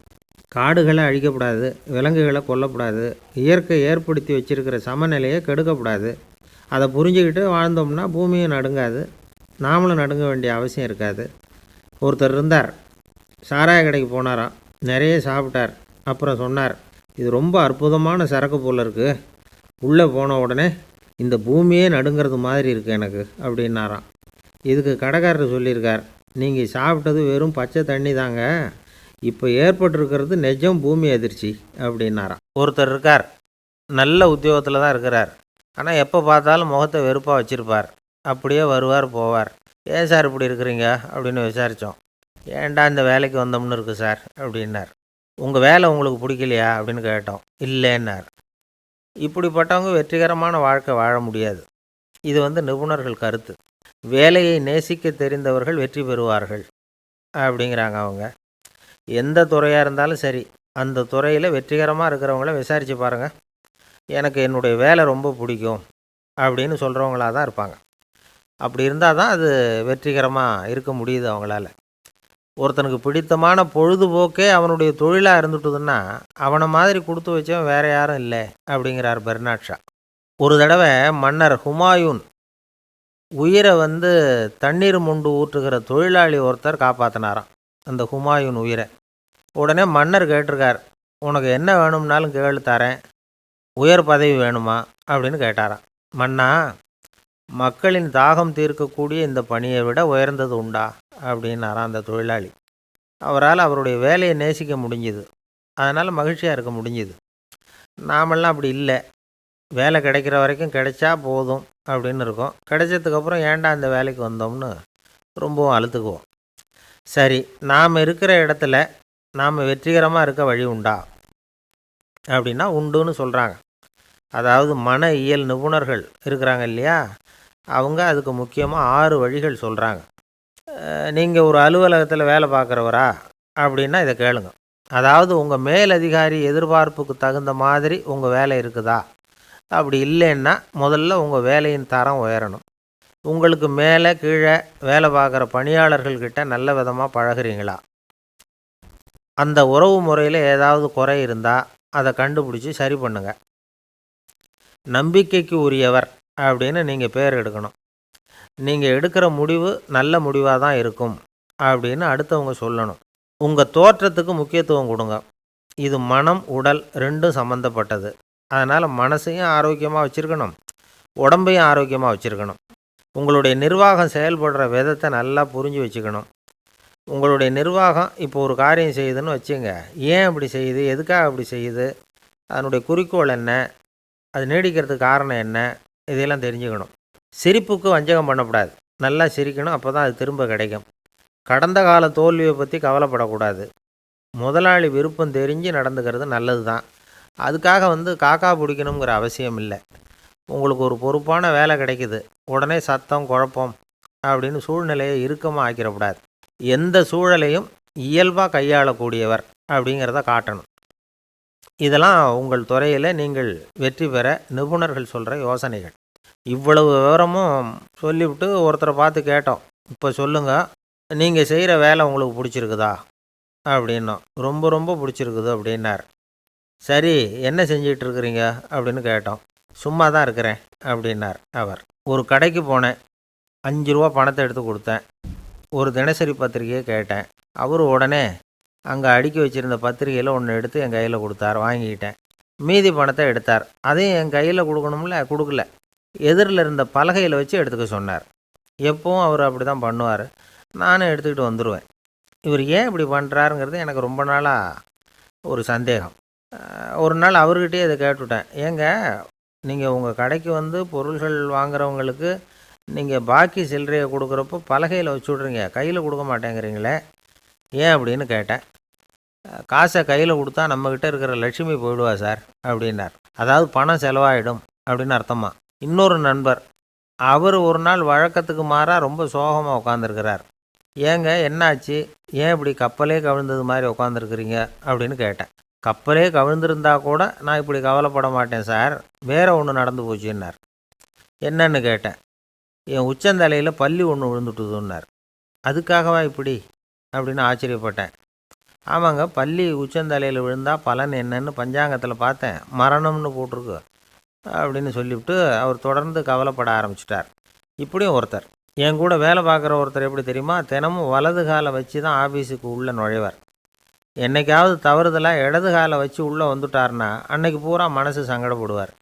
Speaker 1: காடுகளை அழிக்கப்படாது, விலங்குகளை கொல்லக்கூடாது, இயற்கை ஏற்படுத்தி வச்சுருக்கிற சமநிலையை கெடுக்கக்கூடாது. அதை புரிஞ்சுக்கிட்டு வாழ்ந்தோம்னா பூமியும் நடுங்காது, நாமளும் நடுங்க வேண்டிய அவசியம் இருக்காது. ஒருத்தர் இருந்தார், சாராய கடைக்கு போனாராம், நிறைய சாப்பிட்டார். அப்புறம் சொன்னார், இது ரொம்ப அற்புதமான சரக்கு போல் இருக்குது, உள்ளே போன உடனே இந்த பூமியே நடுங்கிறது மாதிரி இருக்குது எனக்கு அப்படின்னாராம். இதுக்கு கடைக்காரர் சொல்லியிருக்கார், நீங்கள் சாப்பிட்டது வெறும் பச்சை தண்ணி தாங்க, இப்போ ஏற்பட்டிருக்கிறது நிஜம் பூமி அதிர்ச்சி அப்படின்னாராம். ஒருத்தர் இருக்கார், நல்ல உத்தியோகத்தில் தான் இருக்கிறார், ஆனால் எப்போ பார்த்தாலும் முகத்தை வெறுப்பாக வச்சுருப்பார். அப்படியே வருவார் போவார். ஏன் சார் இப்படி இருக்கிறீங்க அப்படின்னு விசாரித்தோம். ஏன்டா இந்த வேலைக்கு வந்தோம்னு இருக்குது சார் அப்படின்னார். உங்கள் வேலை உங்களுக்கு பிடிக்கலையா அப்படின்னு கேட்டோம். இல்லைன்னார். இப்படிப்பட்டவங்க வெற்றிகரமான வாழ்க்கை வாழ முடியாது. இது வந்து நிபுணர்கள் கருத்து. வேலையை நேசிக்க தெரிந்தவர்கள் வெற்றி பெறுவார்கள் அப்படிங்கிறாங்க அவங்க. எந்த துறையாக இருந்தாலும் சரி, அந்த துறையில் வெற்றிகரமாக இருக்கிறவங்கள விசாரித்து பாருங்கள். எனக்கு என்னுடைய வேலை ரொம்ப பிடிக்கும் அப்படின்னு சொல்கிறவங்களாக தான் இருப்பாங்க. அப்படி இருந்தால் தான் அது வெற்றிகரமாக இருக்க முடியுது அவங்களால. ஒருத்தனுக்கு பிடித்தமான பொழுதுபோக்கே அவனுடைய தொழிலாக இருந்துட்டுதுன்னா அவனை மாதிரி கொடுத்து வச்சவன் வேறு யாரும் இல்லை அப்படிங்கிறார் பெர்னாட் ஷா. ஒரு தடவை மன்னர் ஹுமாயூன் உயிரை வந்து தண்ணீர் மொண்டு ஊற்றுகிற தொழிலாளி ஒருத்தர் காப்பாற்றினாராம் அந்த ஹுமாயூன் உயிரை. உடனே மன்னர் கேட்டிருக்கார், உனக்கு என்ன வேணும்னாலும் கேளு தரேன், உயர் பதவி வேணுமா அப்படின்னு கேட்டாராம். மன்னா, மக்களின் தாகம் தீர்க்கக்கூடிய இந்த பணியை விட உயர்ந்தது உண்டா அப்படின்னாராம் அந்த தொழிலாளி. அவரால் அவருடைய வேலையை நேசிக்க முடிஞ்சுது, அதனால் மகிழ்ச்சியாக இருக்க முடிஞ்சுது. நாமெல்லாம் அப்படி இல்லை, வேலை கிடைக்கிற வரைக்கும் கிடைச்சா போதும் அப்படின்னு இருக்கோம். கிடைச்சதுக்கப்புறம் ஏன்டா இந்த வேலைக்கு வந்தோம்னு ரொம்பவும் அழுத்துக்குவோம். சரி, நாம் இருக்கிற இடத்துல நாம் வெற்றிகரமாக இருக்க வழி உண்டா அப்படின்னா உண்டுன்னு சொல்கிறாங்க. அதாவது மன இயல் நிபுணர்கள் இருக்கிறாங்க இல்லையா, அவங்க அதுக்கு முக்கியமாக 6 வழிகள் சொல்கிறாங்க. நீங்கள் ஒரு அலுவலகத்தில் வேலை பார்க்குறவரா அப்படின்னா இதை கேளுங்க. அதாவது உங்கள் மேலதிகாரி எதிர்பார்ப்புக்கு தகுந்த மாதிரி உங்கள் வேலை இருக்குதா? அப்படி இல்லைன்னா முதல்ல உங்கள் வேலையின் தரம் உயரணும். உங்களுக்கு மேலே கீழே வேலை பார்க்குற பணியாளர்கள்கிட்ட நல்ல விதமாக பழகுறீங்களா? அந்த உறவு முறையில் ஏதாவது குறை இருந்தால் அதை கண்டுபிடிச்சி சரி பண்ணுங்க. நம்பிக்கைக்கு உரியவர் அப்படின்னு நீங்கள் பேர் எடுக்கணும். நீங்கள் எடுக்கிற முடிவு நல்ல முடிவாக தான் இருக்கும் அப்படின்னு அடுத்தவங்க சொல்லணும். உங்கள் தோற்றத்துக்கு முக்கியத்துவம் கொடுங்க. இது மனம் உடல் ரெண்டும் சம்மந்தப்பட்டது. அதனால் மனசையும் ஆரோக்கியமாக வச்சுருக்கணும், உடம்பையும் ஆரோக்கியமாக வச்சுருக்கணும். உங்களுடைய நிர்வாகம் செயல்படுற விதத்தை நல்லா புரிஞ்சு வச்சுக்கணும். உங்களுடைய நிர்வாகம் இப்போ ஒரு காரியம் செய்யுதுன்னு வச்சுங்க, ஏன் அப்படி செய்யுது, எதுக்காக அப்படி செய்யுது, அதனுடைய குறிக்கோள் என்ன, அது நீடிக்கிறதுக்கு காரணம் என்ன, இதையெல்லாம் தெரிஞ்சுக்கணும். சிரிப்புக்கு வஞ்சகம் பண்ணக்கூடாது, நல்லா சிரிக்கணும், அப்போ தான் அது திரும்ப கிடைக்கும். கடந்த கால தோல்வியை பற்றி கவலைப்படக்கூடாது. முதலாளி விருப்பம் தெரிஞ்சு நடந்துக்கிறது நல்லது தான். அதுக்காக வந்து காக்கா பிடிக்கணுங்கிற அவசியம் இல்லை. உங்களுக்கு ஒரு பொறுப்பான வேலை கிடைக்குது, உடனே சத்தம் குழப்பம் அப்படின்னு சூழ்நிலையை இறுக்கமாக ஆக்கிடக்கூடாது. எந்த சூழலையும் இயல்பாக கையாளக்கூடியவர் அப்படிங்கிறத காட்டணும். இதெல்லாம் உங்கள் துறையில் நீங்கள் வெற்றி பெற நிபுணர்கள் சொல்கிற யோசனைகள். இவ்வளவு விவரமும் சொல்லிவிட்டு ஒருத்தரை பார்த்து கேட்டோம், இப்போ சொல்லுங்கள், நீங்கள் செய்கிற வேலை உங்களுக்கு பிடிச்சிருக்குதா அப்படின்னோம். ரொம்ப ரொம்ப பிடிச்சிருக்குது அப்படின்னார். சரி, என்ன செஞ்சிகிட்டு இருக்கிறீங்க அப்படின்னு கேட்டோம். சும்மா தான் இருக்கிறேன் அப்படின்னார் அவர். ஒரு கடைக்கு போனேன், 5 ரூபா பணத்தை எடுத்து கொடுத்தேன். ஒரு தினசரி பத்திரிகையை கேட்டேன். அவர் உடனே அங்கே அடுக்கி வச்சுருந்த பத்திரிகையில் ஒன்று எடுத்து என் கையில் கொடுத்தார். வாங்கிக்கிட்டேன். மீதி பணத்தை எடுத்தார். அதையும் என் கையில் கொடுக்கணும்ல, கொடுக்கல. எதிரில் இருந்த பலகையில் வச்சு எடுத்துக்க சொன்னார். எப்பவும் அவர் அப்படி தான் பண்ணுவார். நானும் எடுத்துக்கிட்டு வந்துடுவேன். இவர் ஏன் இப்படி பண்ணுறாருங்கிறது எனக்கு ரொம்ப நாளாக ஒரு சந்தேகம். ஒரு நாள் அவர்கிட்டயே இதை கேட்டுவிட்டேன். ஏங்க, நீங்கள் உங்கள் கடைக்கு வந்து பொருள்கள் வாங்குறவங்களுக்கு நீங்கள் பாக்கி சில்லறையை கொடுக்குறப்போ பலகையில் வச்சு விட்றீங்க, கையில் கொடுக்க மாட்டேங்கிறீங்களே, ஏன் அப்படின்னு கேட்டேன். காசை கையில் கொடுத்தா நம்மக்கிட்ட இருக்கிற லட்சுமி போயிடுவா சார் அப்படின்னார். அதாவது பணம் செலவாயிடும் அப்படின்னு அர்த்தமா. இன்னொரு நண்பர், அவர் ஒரு நாள் வழக்கத்துக்கு மாறாக ரொம்ப சோகமாக உட்காந்துருக்கிறார். ஏங்க, என்னாச்சு, ஏன் இப்படி கப்பலே கவிழ்ந்தது மாதிரி உட்காந்துருக்குறீங்க அப்படின்னு கேட்டேன். கப்பலே கவிழ்ந்திருந்தா கூட நான் இப்படி கவலைப்பட மாட்டேன் சார், வேற ஒன்று நடந்து போச்சுன்னார். என்னன்னு கேட்டேன். என் உச்சந்தலையில் பல்லி ஒன்று விழுந்துட்டுதுன்னார். அதுக்காகவா இப்படி அப்படின்னு ஆச்சரியப்பட்டேன். ஆமாங்க, பல்லி உச்சந்தலையில் விழுந்தால் பலன் என்னன்னு பஞ்சாங்கத்தில் பார்த்தேன், மரணம்னு போட்டிருக்கு அப்படின்னு சொல்லிவிட்டு அவர் தொடர்ந்து கவலைப்பட ஆரம்பிச்சிட்டார். இப்படியும் ஒருத்தர், என் கூட வேலை பார்க்குற ஒருத்தர் எப்படி தெரியுமா, தினமும் வலது காலை வச்சு தான் ஆஃபீஸுக்கு உள்ளே நுழைவார். என்னைக்காவது தவறுதலாக இடது காலை வச்சு உள்ளே வந்துட்டார்னா அன்னைக்கு பூரா மனசு சங்கடப்படுவார்.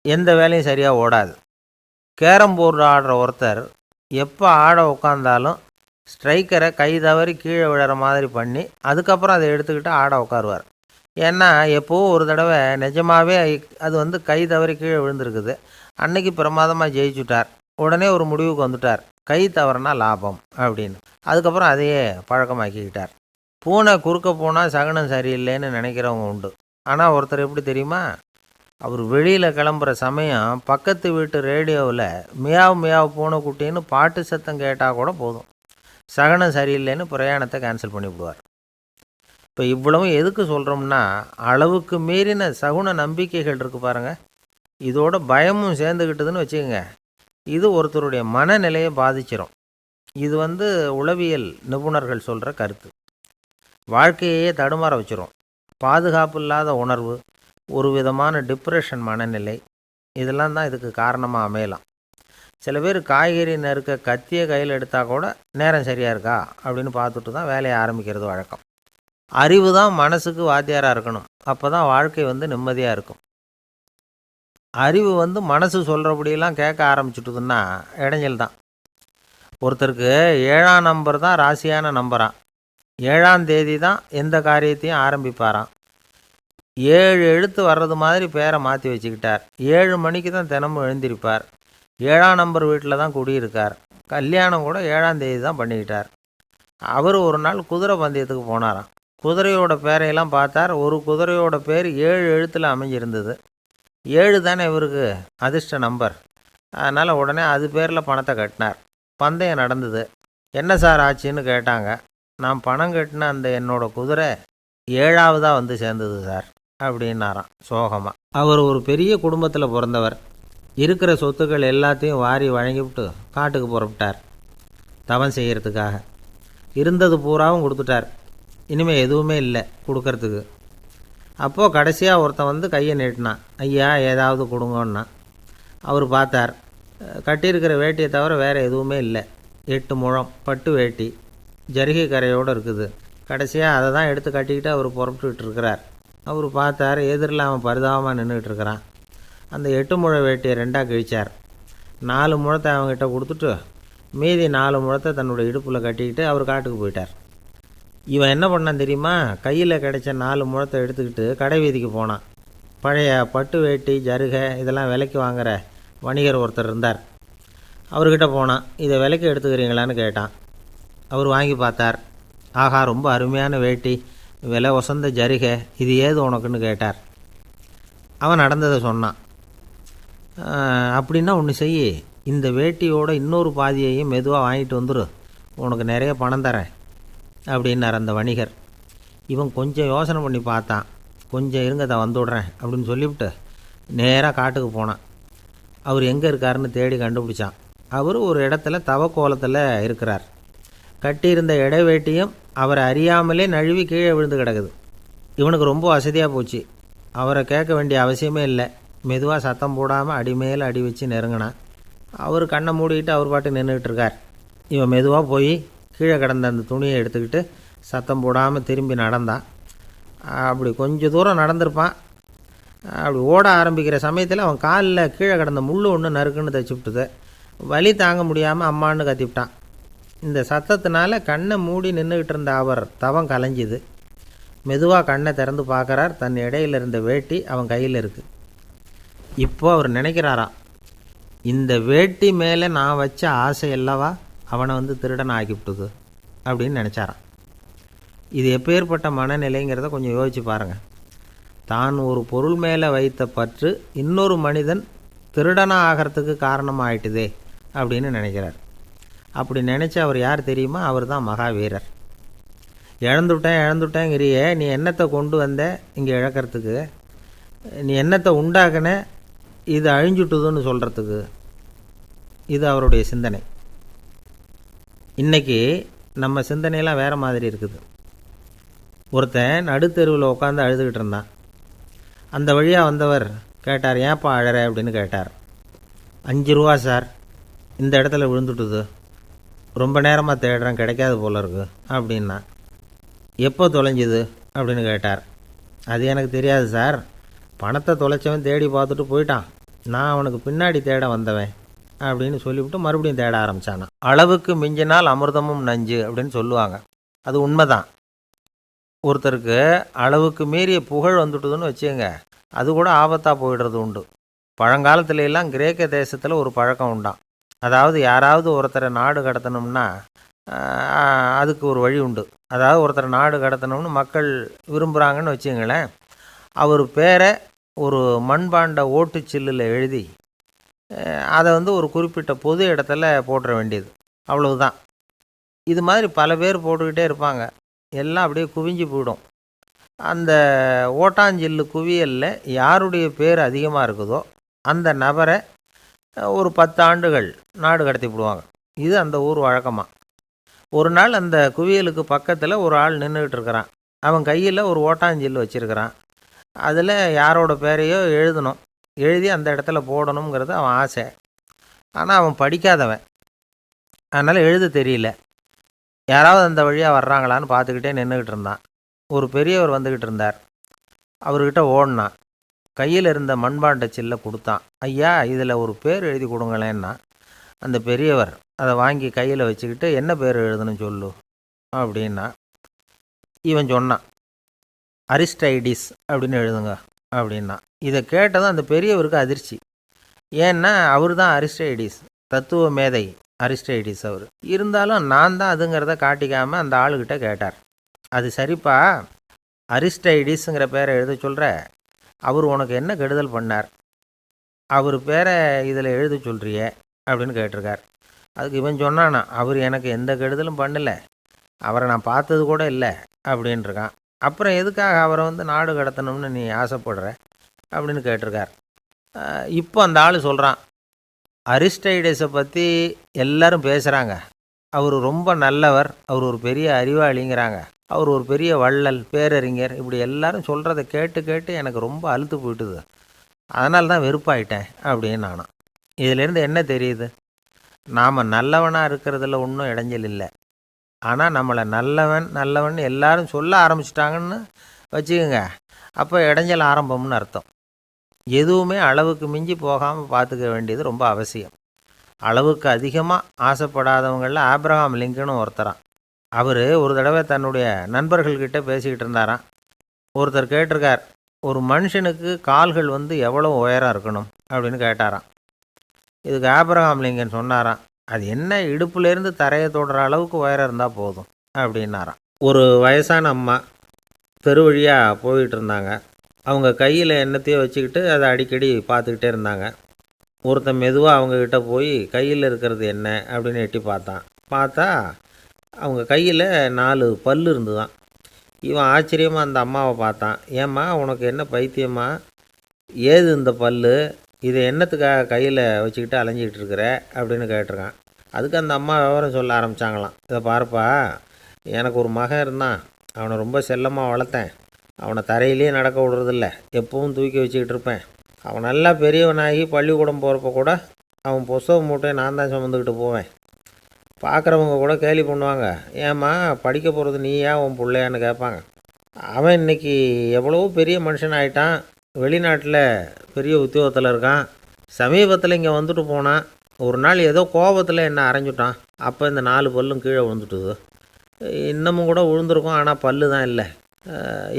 Speaker 1: எந்த வேலையும் சரியாக ஓடாது. கேரம் போர்டு ஆடுற ஒருத்தர் எப்போ ஆட உட்காந்தாலும் ஸ்ட்ரைக்கரை கை தவறி கீழே விழுற மாதிரி பண்ணி அதுக்கப்புறம் அதை எடுத்துக்கிட்டு ஆட உட்காருவார். ஏன்னா எப்போவோ ஒரு தடவை நிஜமாகவே அது வந்து கை தவறி கீழே விழுந்திருக்குது. அன்னைக்கு பிரமாதமாக ஜெயிச்சுட்டார். உடனே ஒரு முடிவுக்கு வந்துட்டார், கை தவறுனா லாபம் அப்படின்னு. அதுக்கப்புறம் அதையே பழக்கமாக்கிக்கிட்டார். பூனை குறுக்க போனால் சகுனம் சரியில்லைன்னு நினைக்கிறவங்க உண்டு. ஆனால் ஒருத்தர் எப்படி தெரியுமா, அவர் வெளியில் கிளம்புற சமயம் பக்கத்து வீட்டு ரேடியோவில் மியாவ் மியாவ் பூனைக்குட்டின்னு பாட்டு சத்தம் கேட்டால் கூட போதும், சகனம் சரியில்லைன்னு பிரயாணத்தை கேன்சல் பண்ணிவிடுவார். இப்போ இவ்வளவும் எதுக்கு சொல்கிறோம்னா, அளவுக்கு மீறின சகுன நம்பிக்கைகள் இருக்குது பாருங்கள், இதோட பயமும் சேர்ந்துக்கிட்டதுன்னு வச்சுக்கோங்க, இது ஒருத்தருடைய மனநிலையை பாதிச்சிடும். இது வந்து உளவியல் நிபுணர்கள் சொல்கிற கருத்து. வாழ்க்கையே தடுமாற வச்சிரும். பாதுகாப்பு இல்லாத உணர்வு, ஒரு விதமான டிப்ரெஷன் மனநிலை, இதெல்லாம் தான் இதுக்கு காரணமாக அமையலாம். சில பேர் காய்கறி நறுக்க கத்தியை கையில் எடுத்தால் கூட நேரம் சரியாக இருக்கா அப்படின்னு பார்த்துட்டு தான் வேலையை ஆரம்பிக்கிறது வழக்கம். அறிவு தான் மனசுக்கு வாத்தியாராக இருக்கணும். அப்போ தான் வாழ்க்கை வந்து நிம்மதியாக இருக்கும். அறிவு வந்து மனசு சொல்கிறபடியெல்லாம் கேட்க ஆரம்பிச்சுட்டுதுன்னா இடைஞ்சல் தான். ஒருத்தருக்கு 7ஆம் நம்பர் தான் ராசியான நம்பரான். 7ஆம் தேதி தான் எந்த காரியத்தையும் ஆரம்பிப்பாராம். 7 எழுத்து வர்றது மாதிரி பேரை மாற்றி வச்சுக்கிட்டார். 7 மணிக்கு தான் தினமும் எழுந்திருப்பார். 7ஆம் நம்பர் வீட்டில் தான் குடியிருக்கார். கல்யாணம் கூட 7ஆம் தேதி தான் பண்ணிக்கிட்டார். அவர் ஒரு நாள் குதிரை பந்தயத்துக்கு போனாராம். குதிரையோட பேரையெல்லாம் பார்த்தார். ஒரு குதிரையோட பேர் 7 எழுத்தில் அமைஞ்சிருந்தது. 7 தானே இவருக்கு அதிர்ஷ்ட நம்பர். அதனால் உடனே அது பேரில் பணத்தை கட்டினார். பந்தயம் நடந்தது. என்ன சார் ஆச்சுன்னு கேட்டாங்க. நான் பணம் கட்டின அந்த என்னோடய குதிரை 7ஆவதாக வந்து சேர்ந்தது சார் அப்படின்னாராம் சோகமாக. அவர் ஒரு பெரிய குடும்பத்தில் பிறந்தவர். இருக்கிற சொத்துக்கள் எல்லாத்தையும் வாரி வழங்கிவிட்டு காட்டுக்கு புறப்பட்டார் தவம் செய்கிறதுக்காக. இருந்தது பூராவும் கொடுத்துட்டார். இனிமேல் எதுவுமே இல்லை கொடுக்கறதுக்கு. அப்போது கடைசியாக ஒருத்தன் வந்து கையை நீட்டினான். ஐயா ஏதாவது கொடுங்கன்னா. அவர் பார்த்தார். கட்டியிருக்கிற வேட்டியை தவிர வேறு எதுவுமே இல்லை. 8 முழம் பட்டு வேட்டி, ஜரிகை கரையோடு இருக்குது. கடைசியாக அதை தான் எடுத்து கட்டிக்கிட்டு அவர் புறப்பட்டுக்கிட்டு இருக்கிறார். அவர் பார்த்தார், எதிரில் அவன் பரிதாபமாக நின்றுக்கிட்டு இருக்கிறான். அந்த 8 முழ வேட்டியை 2ஆக கிழிச்சார். 4 முழத்தை அவங்ககிட்ட கொடுத்துட்டு மீதி 4 முழத்தை தன்னுடைய இடுப்பில் கட்டிக்கிட்டு அவர் காட்டுக்கு போயிட்டார். இவன் என்ன பண்ணான் தெரியுமா, கையில் கிடைச்ச 4 முழத்தை எடுத்துக்கிட்டு கடை வீதிக்கு போனான். பழைய பட்டு வேட்டி ஜருகை இதெல்லாம் விலைக்கு வாங்குகிற வணிகர் ஒருத்தர் இருந்தார். அவர்கிட்ட போனான். இதை விலைக்கு எடுத்துக்கிறீங்களான்னு கேட்டான். அவர் வாங்கி பார்த்தார். ஆஹா, ரொம்ப அருமையான வேட்டி, விலை ஒசந்த ஜரிகை, இது ஏது உனக்குன்னு கேட்டார். அவன் நடந்ததை சொன்னான். அப்படின்னா ஒன்று செய், இந்த வேட்டியோட இன்னொரு பாதியையும் மெதுவாக வாங்கிட்டு வந்துரு, உனக்கு நிறைய பணம் தரேன் அப்படின்னார் அந்த வணிகர். இவன் கொஞ்சம் யோசனை பண்ணி பார்த்தான். கொஞ்சம் இருங்க, தான் வந்துவிட்றேன் அப்படின்னு சொல்லிவிட்டு நேராக காட்டுக்கு போனான். அவர் எங்கே இருக்காருன்னு தேடி கண்டுபிடிச்சான். அவர் ஒரு இடத்துல தவக்கோலத்தில் இருக்கிறார். கட்டியிருந்த இடைவேட்டியும் அவரை அறியாமலே நழுவி கீழே விழுந்து கிடக்குது. இவனுக்கு ரொம்ப வசதியாக போச்சு. அவரை கேட்க வேண்டிய அவசியமே இல்லை. மெதுவாக சத்தம் போடாமல் அடிமேல் அடி வச்சு நெருங்கினான். அவர் கண்ணை மூடிக்கிட்டு அவர் பாட்டு நின்றுக்கிட்டு இருக்கார். இவன் மெதுவாக போய் கீழே கிடந்த அந்த துணியை எடுத்துக்கிட்டு சத்தம் போடாமல் திரும்பி நடந்தான். அப்படி கொஞ்சம் தூரம் நடந்திருப்பான். அப்படி ஓட ஆரம்பிக்கிற சமயத்தில் அவன் காலில் கீழே கிடந்த முள் ஒன்று நறுக்குன்னு தைச்சி விட்டுது. வலி தாங்க முடியாமல் அம்மான்னு கத்திவிட்டான். இந்த சத்தத்தினால கண்ணை மூடி நின்றுக்கிட்டு இருந்த அவர் தவம் கலைஞ்சிது. மெதுவாக கண்ணை திறந்து பார்க்குறார். தன் இடையில் இருந்த வேட்டி அவன் கையில் இருக்குது. இப்போது அவர் நினைக்கிறாராம், இந்த வேட்டி மேலே நான் வச்ச ஆசை அல்லவா அவனை வந்து திருடன் ஆக்கிவிட்டுது அப்படின்னு நினச்சாரான். இது எப்பேற்பட்ட மனநிலைங்கிறத கொஞ்சம் யோசிச்சு பாருங்கள். தான் ஒரு பொருள் மேலே வைத்த பற்று இன்னொரு மனிதன் திருடனாக ஆகிறதுக்கு காரணமாயிட்டுதே அப்படின்னு நினைக்கிறார். அப்படி நினச்ச அவர் யார் தெரியுமா? அவர் தான் மகாவீரர். இழந்துட்டேங்கிறியே, நீ என்னத்தை கொண்டு வந்த இங்கே இழக்கிறதுக்கு? நீ என்னத்தை உண்டாக்குன இது அழிஞ்சுட்டுதுன்னு சொல்கிறதுக்கு? இது அவருடைய சிந்தனை. இன்றைக்கி நம்ம சிந்தனையெல்லாம் வேறு மாதிரி இருக்குது. ஒருத்தன் நடுத்தெருவில் உட்காந்து அழுதுகிட்டு இருந்தான். அந்த வழியாக வந்தவர் கேட்டார், ஏன்ப்பா அழற அப்படின்னு கேட்டார். 5 ரூபா சார், இந்த இடத்துல விழுந்துட்டுது, ரொம்ப நேரமாக தேடுறேன், கிடைக்காது போல இருக்கு அப்படின்னா. எப்போ தொலைஞ்சுது அப்படின்னு கேட்டார். அது எனக்கு தெரியாது சார், பணத்தை தொலைச்சவன் தேடி பார்த்துட்டு போயிட்டான், நான் அவனுக்கு பின்னாடி தேட வந்தவன் அப்படின்னு சொல்லிவிட்டு மறுபடியும் தேட ஆரம்பித்தானா. அளவுக்கு மிஞ்சினால் அமிர்தமும் நஞ்சு அப்படின்னு சொல்லுவாங்க. அது உண்மைதான். ஒருத்தருக்கு அளவுக்கு மீறிய புகழ் வந்துட்டுதுன்னு வச்சுக்கோங்க, அது கூட ஆபத்தாக போயிடுறது உண்டு. பழங்காலத்துல எல்லாம் கிரேக்க தேசத்தில் ஒரு பழக்கம் உண்டாம். அதாவது யாராவது ஒருத்தரை நாடு கடத்தணும்னா அதுக்கு ஒரு வழி உண்டு. அதாவது ஒருத்தரை நாடு கடத்தணும்னு மக்கள் விரும்புகிறாங்கன்னு வச்சுங்களேன், அவர் பேரை ஒரு மண்பாண்ட ஓட்டுச்சில்லில் எழுதி அதை வந்து ஒரு குறிப்பிட்ட பொது இடத்துல போட்டுற வேண்டியது, அவ்வளவுதான். இது மாதிரி பல பேர் போட்டுக்கிட்டே இருப்பாங்க. எல்லாம் அப்படியே குவிஞ்சு போயிடும். அந்த ஓட்டாஞ்சில்லு குவியலில் யாருடைய பேர் அதிகமாக இருக்குதோ அந்த நபரை ஒரு 10 ஆண்டுகள் நாடு கடத்தி விடுவாங்க. இது அந்த ஊர் வழக்கமாக. ஒரு நாள் அந்த குவியலுக்கு பக்கத்தில் ஒரு ஆள் நின்றுக்கிட்டு இருக்கிறான். அவன் கையில் ஒரு ஓட்டாஞ்சில்லு வச்சுருக்கிறான். அதில் யாரோட பேரையோ எழுதணும், எழுதி அந்த இடத்துல போடணுங்கிறது அவன் ஆசை. ஆனால் அவன் படிக்காதவன், அதனால் எழுத தெரியல. யாராவது அந்த வழியாக வர்றாங்களான்னு பார்த்துக்கிட்டே நின்றுக்கிட்டு இருந்தான். ஒரு பெரியவர் வந்துக்கிட்டு இருந்தார். அவர்கிட்ட ஓடினான். கையில் இருந்த மண்பாண்ட சில்லை கொடுத்தான். ஐயா, இதில் ஒரு பேர் எழுதி கொடுங்களேன்னா. அந்த பெரியவர் அதை வாங்கி கையில் வச்சுக்கிட்டு, என்ன பேர் எழுதணும் சொல்லு அப்படின்னா. இவன் சொன்னான், அரிஸ்டைடிஸ் அப்படின்னு எழுதுங்க அப்படின்னா. இதை கேட்டதும் அந்த பெரியவருக்கு அதிர்ச்சி. ஏன்னா அவர் தான் அரிஸ்டைடிஸ், தத்துவ மேதை அரிஸ்டைடிஸ் அவர். இருந்தாலும் நான் தான் அதுங்கிறத காட்டிக்காமல் அந்த ஆளுக்கிட்ட கேட்டார். அது சரிப்பா, அரிஸ்டைடிஸுங்கிற பேரை எழுத சொல்கிற, அவர் உனக்கு என்ன கெடுதல் பண்ணார்? அவர் பேரை இதில் எழுத சொல்கிறியே அப்படின்னு கேட்டிருக்கார். அதுக்கு இவன் சொன்னானா, அவர் எனக்கு எந்த கெடுதலும் பண்ணலை, அவரை நான் பார்த்தது கூட இல்லை அப்படின்ட்டுருக்கான். அப்புறம் எதுக்காக அவரை வந்து நாடு கடத்தணும்னு நீ ஆசைப்படுற அப்படின்னு கேட்டிருக்கார். இப்போ அந்த ஆள் சொல்கிறான், அரிஸ்டைடஸை பற்றி எல்லாரும் பேசுகிறாங்க, அவர் ரொம்ப நல்லவர், அவர் ஒரு பெரிய அறிவாளிங்கிறாங்க, அவர் ஒரு பெரிய வள்ளல், பேரறிஞர், இப்படி எல்லாரும் சொல்கிறத கேட்டு கேட்டு எனக்கு ரொம்ப அலுத்து போயிட்டுது, அதனால தான் வெறுப்பாயிட்டேன் அப்படின்னு நானும். இதிலேருந்து என்ன தெரியுது? நாம் நல்லவனாக இருக்கிறதுல ஒன்றும் இடைஞ்சல் இல்லை. ஆனால் நம்மளை நல்லவன் எல்லாரும் சொல்ல ஆரம்பிச்சிட்டாங்கன்னு வச்சுக்கோங்க, அப்போ இடைஞ்சல் ஆரம்பம்னு அர்த்தம். எதுவுமே அளவுக்கு மிஞ்சி போகாமல் பார்த்துக்க வேண்டியது ரொம்ப அவசியம். அளவுக்கு அதிகமாக ஆசைப்படாதவங்களில் ஆப்ரஹாம் லிங்கனும் ஒருத்தரான். அவர் ஒரு தடவை தன்னுடைய நண்பர்கள்கிட்ட பேசிக்கிட்டு இருந்தாராம். ஒருத்தர் கேட்டிருக்கார், ஒரு மனுஷனுக்கு கால்கள் வந்து எவ்வளோ உயரம் இருக்கணும் அப்படின்னு கேட்டாராம். இதுக்கு ஆப்ரஹாம் லிங்கன் சொன்னாராம், அது என்ன, இடுப்புலேருந்து தரையை தொடுற அளவுக்கு உயரம் இருந்தால் போதும் அப்படின்னாராம். ஒரு வயசான அம்மா தெரு வழியாக போயிட்டு இருந்தாங்க. அவங்க கையில் என்னத்தையோ வச்சுக்கிட்டு அதை அடிக்கடி பார்த்துக்கிட்டே இருந்தாங்க. ஒருத்தன் மெதுவாக அவங்கக்கிட்ட போய் கையில் இருக்கிறது என்ன அப்படின்னு எட்டி பார்த்தா அவங்க கையில் 4 பல் இருந்துதான். இவன் ஆச்சரியமாக அந்த அம்மாவை பார்த்தான். ஏம்மா உனக்கு என்ன பைத்தியமா, ஏது இந்த பல், இதை என்னத்துக்காக கையில் வச்சுக்கிட்டு அலைஞ்சிக்கிட்டு இருக்கிற அப்படின்னு கேட்டிருக்கான். அதுக்கு அந்த அம்மா விவரம் சொல்ல ஆரம்பித்தாங்களாம். இதை பாருப்பா, எனக்கு ஒரு மகன் இருந்தான், அவனை ரொம்ப செல்லமாக வளர்த்தேன். அவனை தரையிலே நடக்க விடுறதில்ல, எப்பவும் தூக்கி வச்சுக்கிட்டு இருப்பேன். அவன் நல்லா பெரியவனாகி பள்ளிக்கூடம் போகிறப்ப கூட அவன் புஸ்தக மூட்டையை நான் தான் சுமந்துக்கிட்டு போவேன். பார்க்குறவங்க கூட கேலி பண்ணுவாங்க, ஏம்மா படிக்க போகிறது நீயா உன் பிள்ளையான்னு கேட்பாங்க. அவன் இன்றைக்கி எவ்வளவோ பெரிய மனுஷன் ஆகிட்டான், வெளிநாட்டில் பெரிய உத்தியோகத்தில் இருக்கான். சமீபத்தில் இங்கே வந்துட்டு போனான். ஒரு நாள் ஏதோ கோபத்தில் என்ன அரைஞ்சுட்டான். அப்போ இந்த 4 பல்லும் கீழே விழுந்துட்டுது. இன்னமும் கூட விழுந்திருக்கும், ஆனால் பல்லு தான் இல்லை.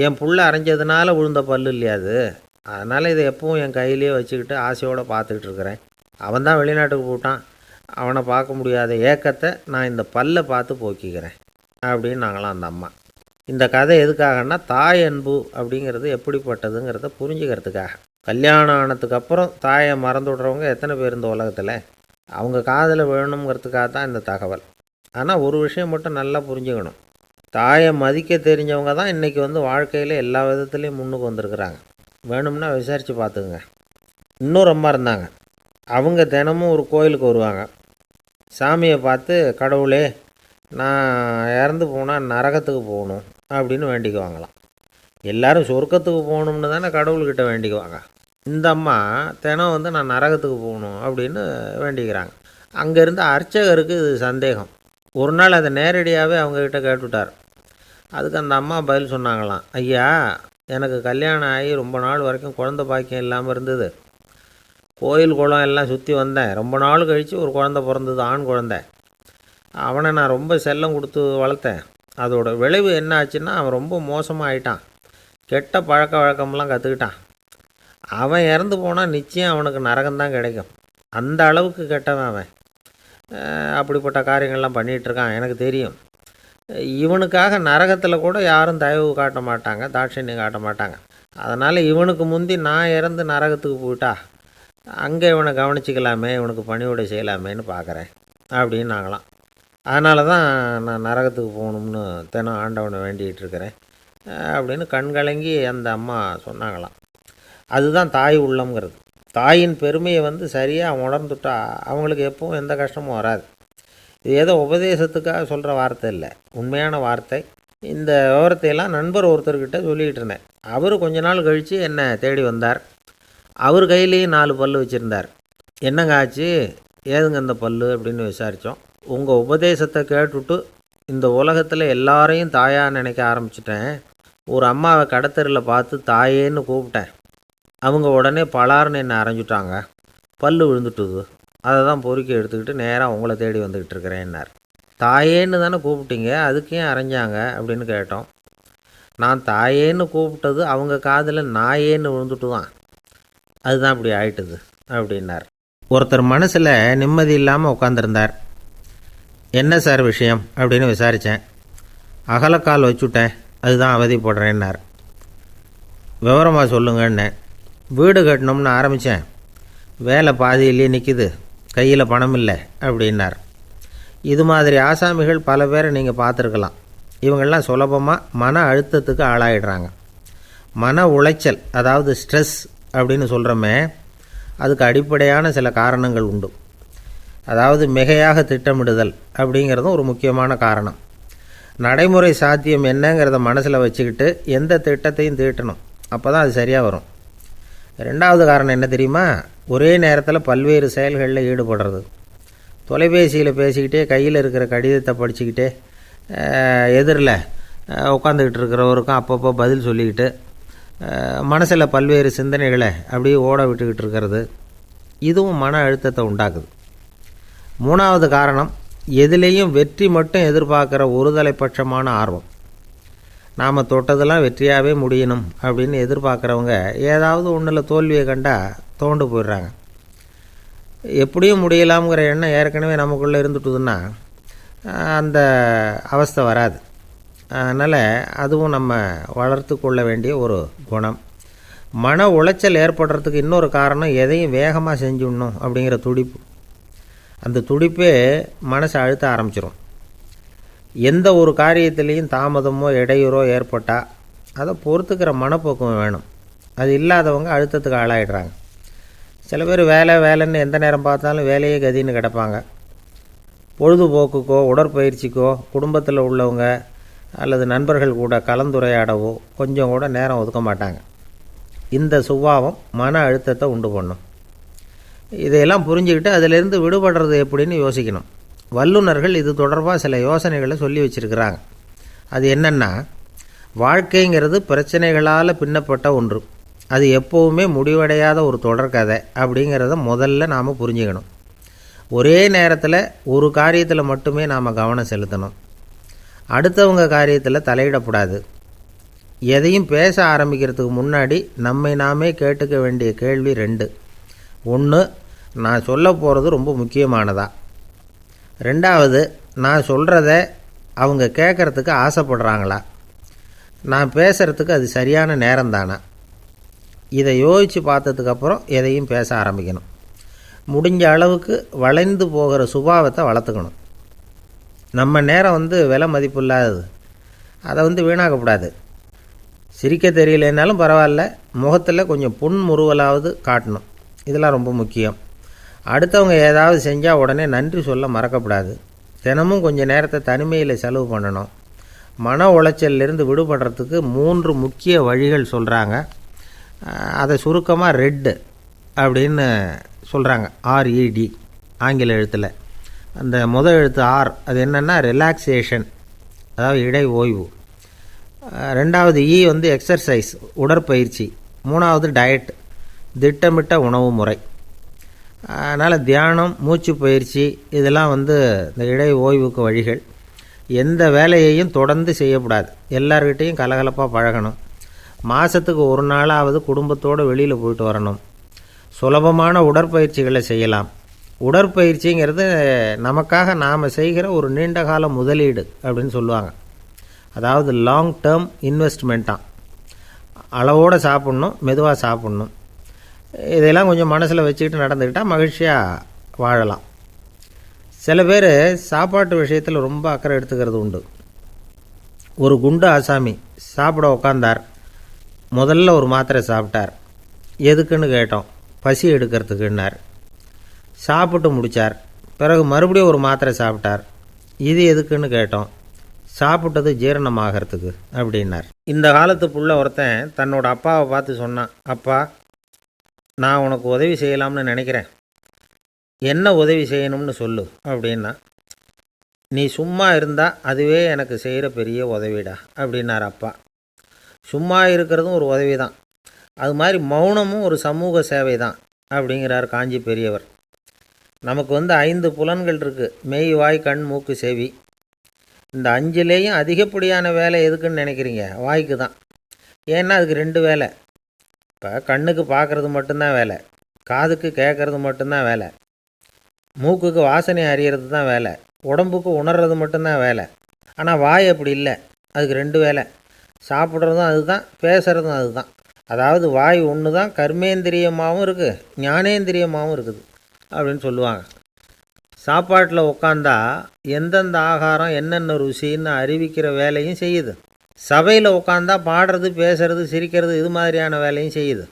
Speaker 1: என் புள்ள அரைஞ்சதுனால விழுந்த பல்லு இல்லையா அது. அதனால் இதை எப்பவும் என் கையிலேயே வச்சுக்கிட்டு ஆசையோடு பார்த்துக்கிட்டு இருக்கிறேன். அவன் தான் வெளிநாட்டுக்கு போட்டான், அவனை பார்க்க முடியாத ஏக்கத்தை நான் இந்த பல்லை பார்த்து போக்கிக்கிறேன் அப்படின்னு நாங்களாம் அந்த அம்மா. இந்த கதை எதுக்காகன்னா, தாய் அன்பு அப்படிங்கிறது எப்படிப்பட்டதுங்கிறத புரிஞ்சுக்கிறதுக்காக. கல்யாணம் ஆனதுக்கப்புறம் தாயை மறந்து விட்றவங்க எத்தனை பேர் இந்த உலகத்தில், அவங்க காதில் விழணுங்கிறதுக்காக தான் இந்த தகவல். ஆனால் ஒரு விஷயம் மட்டும் நல்லா புரிஞ்சுக்கணும், தாயை மதிக்க தெரிஞ்சவங்க தான் இன்றைக்கி வாழ்க்கையில் எல்லா விதத்துலேயும் முன்னுக்கு வந்திருக்கிறாங்க. வேணும்னா விசாரித்து பார்த்துக்குங்க. இன்னொரு அம்மா இருந்தாங்க, அவங்க தினமும் ஒரு கோயிலுக்கு வருவாங்க. சாமியை பார்த்து, கடவுளே நான் இறந்து போனால் நரகத்துக்கு போகணும் அப்படின்னு வேண்டிக்குவாங்களாம். எல்லோரும் சொர்க்கத்துக்கு போகணும்னு தானே கடவுள்கிட்ட வேண்டிக்குவாங்க. இந்த அம்மா தினம் நான் நரகத்துக்கு போகணும் அப்படின்னு வேண்டிக்கிறாங்க. அங்கே இருந்த அர்ச்சகருக்கு இது சந்தேகம். ஒரு நாள் அதை நேரடியாகவே அவங்கக்கிட்ட கேட்டுவிட்டார். அதுக்கு அந்த அம்மா பதில் சொன்னாங்களாம், ஐயா எனக்கு கல்யாணம் ஆகி ரொம்ப நாள் வரைக்கும் குழந்தை பாக்கியம் இல்லாமல் இருந்தது. கோயில் குளம் எல்லாம் சுற்றி வந்தேன். ரொம்ப நாள் கழித்து ஒரு குழந்தை பிறந்தது, ஆண் குழந்தை. அவனை நான் ரொம்ப செல்லம் கொடுத்து வளர்த்தேன். அதோட விளைவு என்ன ஆச்சுன்னா, அவன் ரொம்ப மோசமாக ஆகிட்டான். கெட்ட பழக்க வழக்கம்லாம் கற்றுக்கிட்டான். அவன் இறந்து போனால் நிச்சயம் அவனுக்கு நரகம்தான் கிடைக்கும். அந்த அளவுக்கு கெட்டவன் அவன். அப்படிப்பட்ட காரியங்கள்லாம் பண்ணிகிட்ருக்கான், எனக்கு தெரியும். இவனுக்காக நரகத்தில் கூட யாரும் தயவு காட்ட மாட்டாங்க, தாட்சண்யம் காட்ட மாட்டாங்க. அதனால் இவனுக்கு முந்தி நான் இறந்து நரகத்துக்கு போயிட்டா அங்கே இவனை கவனிச்சிக்கலாமே, இவனுக்கு பணிவிடை செய்யலாமேன்னு பார்க்குறேன் அப்படின்னு நாங்களாம். அதனால தான் நான் நரகத்துக்கு போகணும்னு தினம் ஆண்டவனை வேண்டிகிட்டு இருக்கிறேன் அப்படின்னு கண்கலங்கி அந்த அம்மா சொன்னாங்களாம். அதுதான் தாய் உள்ளம்ங்கிறது. தாயின் பெருமையை சரியாக உணர்ந்துட்டா அவங்களுக்கு எப்பவும் எந்த கஷ்டமும் வராது. இது ஏதோ உபதேசத்துக்காக சொல்கிற வார்த்தை இல்லை, உண்மையான வார்த்தை. இந்த விவரத்தையெல்லாம் நண்பர் ஒருத்தர்கிட்ட சொல்லிக்கிட்டு இருந்தேன். அவர் கொஞ்ச நாள் கழித்து என்னை தேடி வந்தார். அவர் கையிலேயும் 4 பல் வச்சுருந்தார். என்னங்க ஆச்சு, ஏதுங்க இந்த பல் அப்படின்னு விசாரித்தோம். உங்கள் உபதேசத்தை கேட்டுவிட்டு இந்த உலகத்தில் எல்லாரையும் தாயாக நினைக்க ஆரம்பிச்சிட்டேன். ஒரு அம்மாவை கடத்தரில் பார்த்து தாயேன்னு கூப்பிட்டேன். அவங்க உடனே பலார்னு என்னை அரைஞ்சிட்டாங்க, பல் விழுந்துட்டுது. அதை தான் பொறுக்கி எடுத்துக்கிட்டு நேராக உங்களை தேடி வந்துக்கிட்டு இருக்கிறேன்னார். தாயேன்னு தானே கூப்பிட்டீங்க, அதுக்கு ஏன் அரைஞ்சாங்க அப்படின்னு கேட்டோம். நான் தாயேன்னு கூப்பிட்டது அவங்க காதில் நாயேன்னு விழுந்துட்டு தான், அதுதான் இப்படி ஆயிட்டுது அப்படின்னார். ஒருத்தர் மனசில் நிம்மதி இல்லாமல் உட்காந்துருந்தார். என்ன சார் விஷயம் அப்படின்னு விசாரித்தேன். அகலக்கால் வச்சுட்டேன், அதுதான் அவதிப்படுறேன்னார். விவரமாக சொல்லுங்கன்னேன். வீடு கட்டணும்னு ஆரம்பித்தேன், வேலை பாதியிலேயே நிற்கிது, கையில் பணம் இல்லை அப்படின்னார். இது மாதிரி ஆசாமிகள் பல பேரை நீங்கள் பார்த்துருக்கலாம். இவங்கெல்லாம் சுலபமாக மன அழுத்தத்துக்கு ஆளாயிடுறாங்க. மன உளைச்சல், அதாவது ஸ்ட்ரெஸ் அப்படின்னு சொல்கிறோமே, அதுக்கு அடிப்படையான சில காரணங்கள் உண்டு. அதாவது மிகையாக திட்டமிடுதல் அப்படிங்கிறதும் ஒரு முக்கியமான காரணம். நடைமுறை சாத்தியம் என்னங்கிறத மனசில் வச்சுக்கிட்டு எந்த திட்டத்தையும் தீட்டணும், அப்போ தான் அது சரியாக வரும். ரெண்டாவது காரணம் என்ன தெரியுமா, ஒரே நேரத்தில் பல்வேறு செயல்களில் ஈடுபடுறது. தொலைபேசியில் பேசிக்கிட்டே கையில் இருக்கிற கடிதத்தை படிச்சுக்கிட்டே எதிரில் உட்காந்துக்கிட்டு இருக்கிறவருக்கும் அப்பப்போ பதில் சொல்லிக்கிட்டு மனசில் பல்வேறு சிந்தனைகளை அப்படியே ஓட விட்டுக்கிட்டு இருக்கிறது, இதுவும் மன அழுத்தத்தை உண்டாக்குது. மூணாவது காரணம், எதுலேயும் வெற்றி மட்டும் எதிர்பார்க்குற ஒருதலைப்பட்சமான ஆர்வம். நாம் தொட்டதெல்லாம் வெற்றியாகவே முடியணும் அப்படின்னு எதிர்பார்க்குறவங்க ஏதாவது ஒன்றில் தோல்வியை கண்டால் தோண்டு போயிடுறாங்க. எப்படியும் முடியலாம்ங்கிற எண்ணம் ஏற்கனவே நமக்குள்ளே இருந்துட்டுதுன்னா அந்த அவஸ்தை வராது. அதனால் அதுவும் நம்ம வளர்த்து கொள்ள வேண்டிய ஒரு குணம். மன உளைச்சல் ஏற்படுறதுக்கு இன்னொரு காரணம் எதையும் வேகமாக செஞ்சுடணும் அப்படிங்கிற துடிப்பு. அந்த துடிப்பே மனசை அழுத்த ஆரம்பிச்சிடும். எந்த ஒரு காரியத்திலையும் தாமதமோ இடையூறோ ஏற்பட்டால் அதை பொறுத்துக்கிற மனப்போக்கம் வேணும். அது இல்லாதவங்க அழுத்தத்துக்கு ஆளாயிடுறாங்க. சில பேர் வேலைன்னு எந்த நேரம் பார்த்தாலும் வேலையே கதின்னு கிடப்பாங்க. பொழுதுபோக்குக்கோ உடற்பயிற்சிக்கோ குடும்பத்தில் உள்ளவங்க அல்லது நண்பர்கள் கூட கலந்துரையாடவோ கொஞ்சம் கூட நேரம் ஒதுக்க மாட்டாங்க. இந்த சுபாவம் மன அழுத்தத்தை உண்டு பண்ணும். இதையெல்லாம் புரிஞ்சுக்கிட்டு அதிலிருந்து விடுபடுறது எப்படின்னு யோசிக்கணும். வல்லுநர்கள் இது தொடர்பாக சில யோசனைகளை சொல்லி வச்சுருக்கிறாங்க. அது என்னென்னா, வாழ்க்கைங்கிறது பிரச்சனைகளால் பின்னப்பட்ட ஒன்று. அது எப்போவுமே முடிவடையாத ஒரு தொடர்கதை அப்படிங்கிறத முதல்ல நாம் புரிஞ்சுக்கணும். ஒரே நேரத்தில் ஒரு காரியத்தில் மட்டுமே நாம் கவனம் செலுத்தணும். அடுத்தவங்க காரியத்தில் தலையிடக்கூடாது. எதையும் பேச ஆரம்பிக்கிறதுக்கு முன்னாடி நம்மை நாமே கேட்டுக்க வேண்டிய கேள்வி 2. 1, நான் சொல்ல போகிறது ரொம்ப முக்கியமானதா? 2வது, நான் சொல்கிறத அவங்க கேட்குறதுக்கு ஆசைப்படுறாங்களா? நான் பேசுகிறதுக்கு அது சரியான நேரம்தானா? இதை யோசித்து பார்த்ததுக்கப்புறம் எதையும் பேச ஆரம்பிக்கணும். முடிஞ்ச அளவுக்கு வளைந்து போகிற சுபாவத்தை வளர்த்துக்கணும். நம்ம நேரம் விலை மதிப்பு இல்லாதது. அதை வீணாக்கக்கூடாது. சிரிக்க தெரியலனாலும் பரவாயில்ல, முகத்தில் கொஞ்சம் புன்முறுவலாவது காட்டணும். இதெல்லாம் ரொம்ப முக்கியம். அடுத்தவங்க ஏதாவது செஞ்சால் உடனே நன்றி சொல்ல மறக்கக்கூடாது. தினமும் கொஞ்சம் நேரத்தை தனிமையில் செலவு பண்ணணும். மன உளைச்சலிருந்து விடுபடுறதுக்கு 3 முக்கிய வழிகள் சொல்கிறாங்க. அதை சுருக்கமாக ரெட் அப்படின்னு சொல்கிறாங்க. RED ஆங்கில எழுத்தில். அந்த முதல் எழுத்து ஆர், அது என்னென்னா ரிலாக்ஸேஷன், அதாவது இடை ஓய்வு. 2வது இ எக்ஸர்சைஸ், உடற்பயிற்சி. 3வது டயட், திட்டமிட்ட உணவு முறை. அதனால் தியானம், மூச்சு பயிற்சி இதெல்லாம் இந்த இடை ஓய்வுக்கு வழிகள். எந்த வேலையையும் தொடர்ந்து செய்யக்கூடாது. எல்லார்கிட்டையும் கலகலப்பாக பழகணும். மாதத்துக்கு ஒரு நாளாவது குடும்பத்தோடு வெளியில் போயிட்டு வரணும். சுலபமான உடற்பயிற்சிகளை செய்யலாம். உடற்பயிற்சிங்கிறது நமக்காக நாம் செய்கிற ஒரு நீண்டகால முதலீடு அப்படின்னு சொல்லுவாங்க. அதாவது லாங் டேர்ம் இன்வெஸ்ட்மெண்ட்டாக. அளவோடு சாப்பிட்ணும், மெதுவாக சாப்பிட்ணும். இதெல்லாம் கொஞ்சம் மனசில் வச்சுக்கிட்டு நடந்துக்கிட்டால் மகிழ்ச்சியாக வாழலாம். சில பேர் சாப்பாட்டு விஷயத்தில் ரொம்ப அக்கறை எடுத்துக்கிறது உண்டு. ஒரு குண்டு ஆசாமி சாப்பிட உக்காந்தார். முதல்ல ஒரு மாத்திரை சாப்பிட்டார். எதுக்குன்னு கேட்டோம். பசி எடுக்கிறதுக்குன்னார். சாப்பிட்டு முடித்தார். பிறகு மறுபடியும் ஒரு மாத்திரை சாப்பிட்டார். இது எதுக்குன்னு கேட்டோம். சாப்பிட்டது ஜீரணமாகறதுக்கு அப்படின்னார். இந்த காலத்து புள்ள ஒருத்தன் தன்னோட அப்பாவை பார்த்து சொன்னான், அப்பா, நான் உனக்கு உதவி செய்யலாம்னு நினைக்கிறேன், என்ன உதவி செய்யணும்னு சொல்லு அப்படின்னா. நீ சும்மா இருந்தால் அதுவே எனக்கு செய்கிற பெரிய உதவிடா அப்படின்னார் அப்பா. சும்மா இருக்கிறதும் ஒரு உதவி தான். அது மாதிரி மௌனமும் ஒரு சமூக சேவை தான் அப்படிங்கிறார் காஞ்சி பெரியவர். நமக்கு 5 புலன்கள் இருக்குது. மெய், வாய், கண், மூக்கு, செவி. இந்த 5லேயும் அதிகப்படியான வேலை எதுக்குன்னு நினைக்கிறீங்க? வாய்க்கு தான். ஏன்னா அதுக்கு 2 வேலை. இப்போ கண்ணுக்கு பார்க்குறது மட்டும்தான் வேலை, காதுக்கு கேட்குறது மட்டும்தான் வேலை, மூக்குக்கு வாசனை அறியறது தான் வேலை, உடம்புக்கு உணர்றது மட்டும்தான் வேலை. ஆனால் வாய் அப்படி இல்லை. அதுக்கு 2 வேலை. சாப்பிட்றதும் அதுதான், பேசுகிறதும் அதுதான். அதாவது வாய் ஒன்று தான் கர்மேந்திரியமாகவும் இருக்குது, ஞானேந்திரியமாகவும் இருக்குது அப்படின்னு சொல்லுவாங்க. சாப்பாட்டில் உட்காந்தா எந்தெந்த ஆகாரம் என்னென்ன ருசின்னு அறிவிக்கிற வேலையும் செய்யுது. சபையில் உட்காந்தா பாடுறது, பேசுறது, சிரிக்கிறது இது மாதிரியான வேலையும் செய்யுது.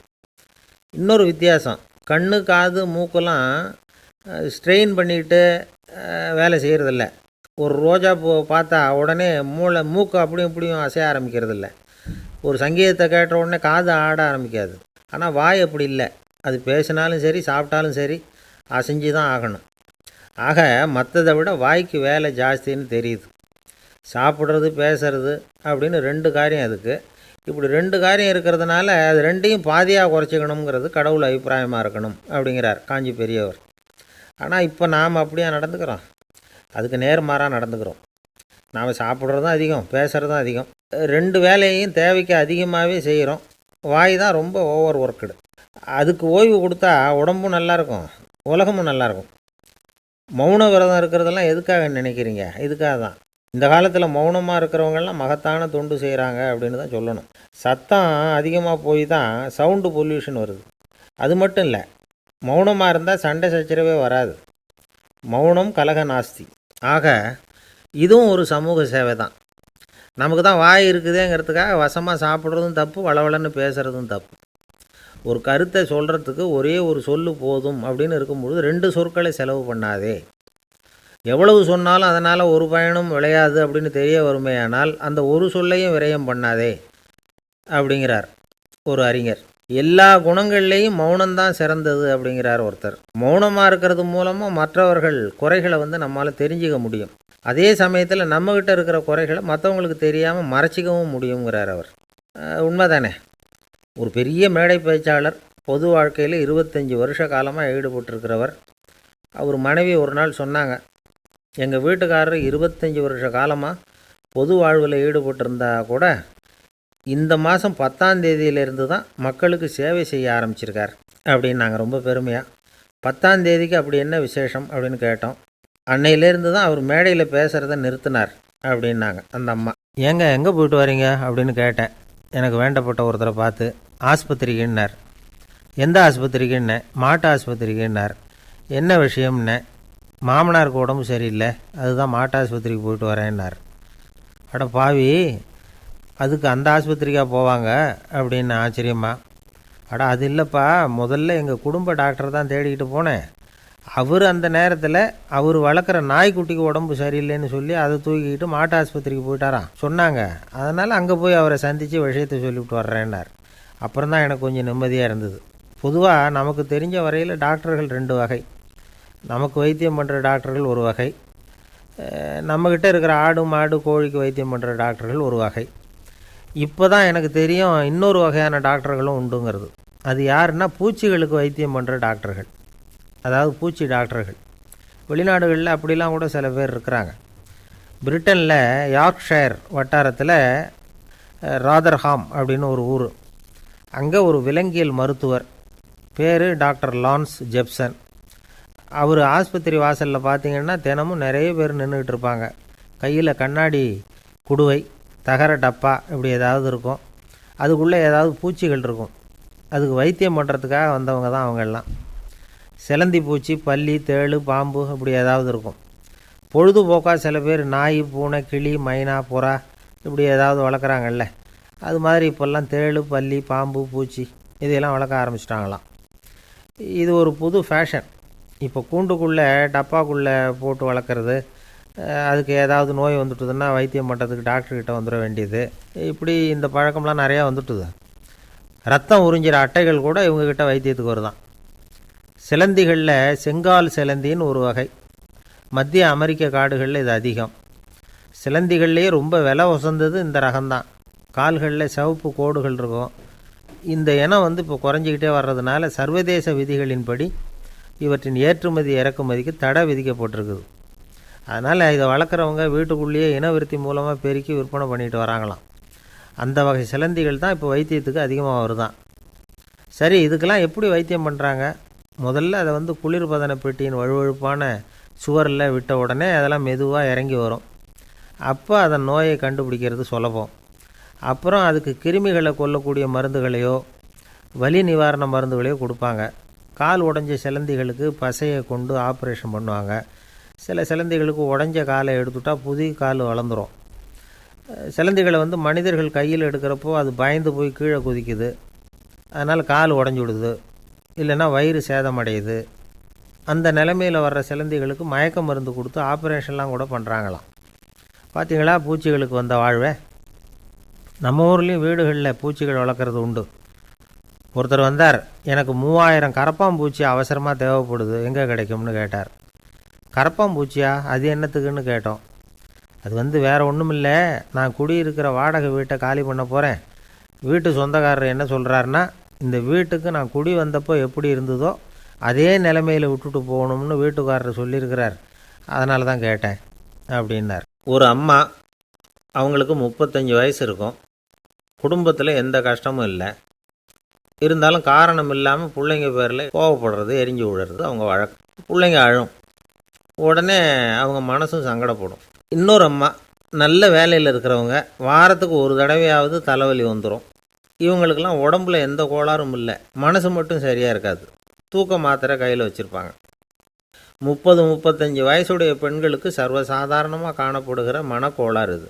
Speaker 1: இன்னொரு வித்தியாசம், கண்ணு, காது, மூக்கெல்லாம் ஸ்ட்ரெயின் பண்ணிக்கிட்டு வேலை செய்கிறதில்ல. ஒரு ரோஜா பூ பார்த்தா உடனே மூக்கு அப்படியும் இப்படியும் அசைய ஆரம்பிக்கிறதில்ல. ஒரு சங்கீதத்தை கேட்ட உடனே காது ஆட ஆரம்பிக்காது. ஆனால் வாய் அப்படி இல்லை. அது பேசினாலும் சரி, சாப்பிட்டாலும் சரி, அசைஞ்சு தான் ஆகணும். ஆக மற்றதை விட வாய்க்கு வேலை ஜாஸ்தின்னு தெரியுது. சாப்பிட்றது, பேசுறது அப்படின்னு 2 காரியம் அதுக்கு. இப்படி 2 காரியம் இருக்கிறதுனால அது 2யும் பாதியாக குறைச்சிக்கணுங்கிறது கடவுள் அபிப்பிராயமாக இருக்கணும் அப்படிங்கிறார் காஞ்சி பெரியவர். ஆனால் இப்போ நாம் அப்படியே நடந்துக்கிறோம். அதுக்கு நேர்மாறாக நடந்துக்கிறோம். நாம் சாப்பிட்றதும் அதிகம், பேசுகிறதும் அதிகம். 2 வேலையையும் தேவைக்கு அதிகமாகவே செய்கிறோம். வாய் தான் ரொம்ப ஓவர் ஒர்க்குடு. அதுக்கு ஓய்வு கொடுத்தா உடம்பும் நல்லாயிருக்கும், உலகமும் நல்லாயிருக்கும். மௌன விரதம் இருக்கிறதெல்லாம் எதுக்காக நினைக்கிறீங்க? இதுக்காக தான். இந்த காலத்தில் மௌனமாக இருக்கிறவங்கெல்லாம் மகத்தான தொண்டு செய்கிறாங்க அப்படின்னு தான் சொல்லணும். சத்தம் அதிகமாக போய் தான் சவுண்டு பொல்யூஷன் வருது. அது மட்டும் இல்லை, மௌனமாக இருந்தால் சண்டை சச்சரவே வராது. மௌனம் கலக நாஸ்தி. ஆக இதுவும் ஒரு சமூக சேவை தான். நமக்கு தான் வாய் இருக்குதேங்கிறதுக்காக வசமாக சாப்பிட்றதும் தப்பு, வளவளன்னு பேசுகிறதும் தப்பு. ஒரு கருத்தை சொல்கிறதுக்கு ஒரே ஒரு சொல்லு போதும் அப்படின்னு இருக்கும்பொழுது 2 சொற்களை செலவு பண்ணாதே. எவ்வளவு சொன்னாலும் அதனால் ஒரு பயனும் விளையாது அப்படின்னு தெரிய வருமேயானால் அந்த ஒரு சொல்லையும் விரயம் பண்ணாதே அப்படிங்கிறார் ஒரு அறிஞர். எல்லா குணங்கள்லேயும் மௌனம்தான் சிறந்தது அப்படிங்கிறார் ஒருத்தர். மௌனமாக இருக்கிறது மூலமாக மற்றவர்கள் குறைகளை நம்மால் தெரிஞ்சிக்க முடியும். அதே சமயத்தில் நம்மக்கிட்ட இருக்கிற குறைகளை மற்றவங்களுக்கு தெரியாமல் மறைச்சிக்கவும் முடியுங்கிறார் அவர். உண்மைதானே? ஒரு பெரிய மேடை பேச்சாளர், பொது வாழ்க்கையில் 25 வருஷ காலமாக ஈடுபட்டிருக்கிறவர். அவர் மனைவி ஒரு நாள் சொன்னாங்க, எங்கள் வீட்டுக்காரர் 25 வருஷ காலமாக பொது வாழ்வில் ஈடுபட்டிருந்தா கூட இந்த மாதம் 10ஆம் தேதியிலேருந்து தான் மக்களுக்கு சேவை செய்ய ஆரம்பிச்சிருக்கார் அப்படின்னு நாங்கள் ரொம்ப பெருமையாக. 10ஆம் தேதிக்கு அப்படி என்ன விசேஷம் அப்படின்னு கேட்டோம். அன்னையிலேருந்து தான் அவர் மேடையில் பேசுகிறத நிறுத்தினார் அப்படின்னாங்க அந்த அம்மா. ஏங்க எங்கே போயிட்டு வரீங்க அப்படின்னு கேட்டேன். எனக்கு வேண்டப்பட்ட ஒருத்தரை பார்த்து. ஆஸ்பத்திரிக்குன்னார். எந்த ஆஸ்பத்திரிக்குன்னே? மாட்டு ஆஸ்பத்திரிக்குன்னார். என்ன விஷயம்னே? மாமனாருக்கு உடம்பு சரியில்லை, அதுதான் மாட்டு ஆஸ்பத்திரிக்கு போயிட்டு வரேன்னார். அட பாவி, அதுக்கு அந்த ஆஸ்பத்திரிக்காக போவாங்க அப்படின்னு ஆச்சரியமா. அட அது இல்லைப்பா, முதல்ல எங்கள் குடும்ப டாக்டர் தான் தேடிக்கிட்டு போனேன். அவர் அந்த நேரத்தில் அவர் வளர்க்குற நாய்க்குட்டிக்கு உடம்பு சரியில்லைன்னு சொல்லி அதை தூக்கிக்கிட்டு மாட்டு ஆஸ்பத்திரிக்கு போயிட்டாராம் சொன்னாங்க. அதனால் அங்கே போய் அவரை சந்தித்து விஷயத்தை சொல்லிவிட்டு வர்றேன்னார். அப்புறம் தான் எனக்கு கொஞ்சம் நிம்மதியாக இருந்தது. பொதுவாக நமக்கு தெரிஞ்ச வரையில் டாக்டர்கள் 2 வகை. நமக்கு வைத்தியம் பண்ணுற டாக்டர்கள் ஒரு வகை, நம்மக்கிட்ட இருக்கிற ஆடு மாடு கோழிக்கு வைத்தியம் பண்ணுற டாக்டர்கள் ஒரு வகை. இப்போ தான் எனக்கு தெரியும் இன்னொரு வகையான டாக்டர்களும் உண்டுங்கிறது. அது யாருன்னா பூச்சிகளுக்கு வைத்தியம் பண்ணுற டாக்டர்கள், அதாவது பூச்சி டாக்டர்கள். வெளிநாடுகளில் அப்படிலாம் கூட சில பேர் இருக்கிறாங்க. பிரிட்டனில் யார்க்ஷயர் வட்டாரத்தில் ராதர்ஹாம் அப்படின்னு ஒரு ஊர். அங்கே ஒரு விலங்கியல் மருத்துவர், பேர் டாக்டர் லான்ஸ் ஜெப்சன். அவர் ஆஸ்பத்திரி வாசலில் பார்த்திங்கன்னா தினமும் நிறைய பேர் நின்றுக்கிட்டு இருப்பாங்க. கையில் கண்ணாடி குடுவை, தகர டப்பா இப்படி ஏதாவது இருக்கும். அதுக்குள்ளே ஏதாவது பூச்சிகள் இருக்கும். அதுக்கு வைத்தியம் பண்ணுறதுக்காக வந்தவங்க தான் அவங்கெல்லாம். சிலந்தி பூச்சி, பல்லி, தேள், பாம்பு இப்படி ஏதாவது இருக்கும். பொழுதுபோக்காக சில பேர் நாய், பூனை, கிளி, மைனா, புறா இப்படி ஏதாவது வளர்க்குறாங்கல்ல, அது மாதிரி இப்போல்லாம் தேள், பல்லி, பாம்பு, பூச்சி இதையெல்லாம் வளர்க்க ஆரம்பிச்சிட்டாங்களாம். இது ஒரு புது ஃபேஷன். இப்போ கூண்டுக்குள்ளே டப்பாக்குள்ளே போட்டு வளர்க்குறது, அதுக்கு ஏதாவது நோய் வந்துட்டுதுன்னா வைத்தியம் பண்ணுறதுக்கு டாக்டர்கிட்ட வந்துட வேண்டியது, இப்படி இந்த பழக்கம்லாம் நிறையா வந்துட்டுது. ரத்தம் உறிஞ்சிற அட்டைகள் கூட இவங்கக்கிட்ட வைத்தியத்துக்கு வருதான். சிலந்திகளில் செங்கால் சிலந்தின்னு ஒரு வகை. மத்திய அமெரிக்க காடுகளில் இது அதிகம். சிலந்திகள்லேயே ரொம்ப விலை உசந்தது இந்த ரகம்தான். கால்களில் சிவப்பு கோடுகள் இருக்கும். இந்த இனம் இப்போ குறைஞ்சிக்கிட்டே வர்றதுனால சர்வதேச விதிகளின்படி இவற்றின் ஏற்றுமதி இறக்குமதிக்கு தடை விதிக்கப்பட்டிருக்குது. அதனால் இதை வளர்க்குறவங்க வீட்டுக்குள்ளேயே இனவிருத்தி மூலமாக பெருக்கி விற்பனை பண்ணிட்டு வராங்களாம். அந்த வகை சிலந்திகள் தான் இப்போ வைத்தியத்துக்கு அதிகமாக வருதான். சரி, இதுக்கெல்லாம் எப்படி வைத்தியம் பண்ணுறாங்க? முதல்ல அதை குளிர்பதன பெட்டியின் வழுவழுப்பான சுவரில் விட்ட உடனே அதெல்லாம் மெதுவாக இறங்கி வரும். அப்போ அதன் நோயை கண்டுபிடிக்கிறது சுலபம். அப்புறம் அதுக்கு கிருமிகளை கொல்லக்கூடிய மருந்துகளையோ வலி நிவாரண மருந்துகளையோ கொடுப்பாங்க. கால் உடஞ்ச சிலந்திகளுக்கு பசையை கொண்டு ஆப்ரேஷன் பண்ணுவாங்க. சில சிலந்திகளுக்கு உடஞ்ச காலை எடுத்துட்டால் புதிய கால் வளர்ந்துடும். சிலந்திகளை மனிதர்கள் கையில் எடுக்கிறப்போ அது பயந்து போய் கீழே குதிக்குது. அதனால் கால் உடஞ்சி விடுது, இல்லைன்னா வயிறு சேதமடையுது. அந்த நிலைமையில் வர்ற சிலந்திகளுக்கு மயக்க மருந்து கொடுத்து ஆப்ரேஷன்லாம் கூட பண்ணுறாங்களாம். பார்த்திங்களா பூச்சிகளுக்கு வந்த வாழ்வே. நம்ம ஊர்லேயும் வீடுகளில் பூச்சிகள் வளர்க்குறது உண்டு. ஒருத்தர் வந்தார், எனக்கு 3000 கரப்பாம்பூச்சி அவசரமாக தேவைப்படுது, எங்கே கிடைக்கும்னு கேட்டார். கரப்பாம்பூச்சியா? அது என்னத்துக்குன்னு கேட்டோம். அது வேறு ஒன்றும் இல்லை, நான் குடியிருக்கிற வாடகை வீட்டை காலி பண்ண போகிறேன். வீட்டு சொந்தக்காரர் என்ன சொல்கிறாருன்னா, இந்த வீட்டுக்கு நான் குடி வந்தப்போ எப்படி இருந்ததோ அதே நிலைமையில் விட்டுட்டு போகணும்னு வீட்டுக்காரர் சொல்லியிருக்கிறார், அதனால தான் கேட்டேன் அப்படின்னார். ஒரு அம்மா, அவங்களுக்கு 35 வயசு இருக்கும். குடும்பத்தில் எந்த கஷ்டமும் இல்லை. இருந்தாலும் காரணம் இல்லாமல் பிள்ளைங்க பேரில் கோவப்படுறது, எரிஞ்சு விழுறது அவங்க வழக்கம். பிள்ளைங்க அழும். உடனே அவங்க மனசும் சங்கடப்படும். இன்னொரு அம்மா, நல்ல வேலையில் இருக்கிறவங்க வாரத்துக்கு ஒரு தடவையாவது தலைவலி வந்துடும். இவங்களுக்கெல்லாம் உடம்புல எந்த கோளாறும் இல்லை, மனசு மட்டும் சரியாக இருக்காது. தூக்க மாத்திரை கையில் வச்சுருப்பாங்க. 30-35 வயசுடைய பெண்களுக்கு சர்வசாதாரணமாக காணப்படுகிற மனக்கோளாறு இது.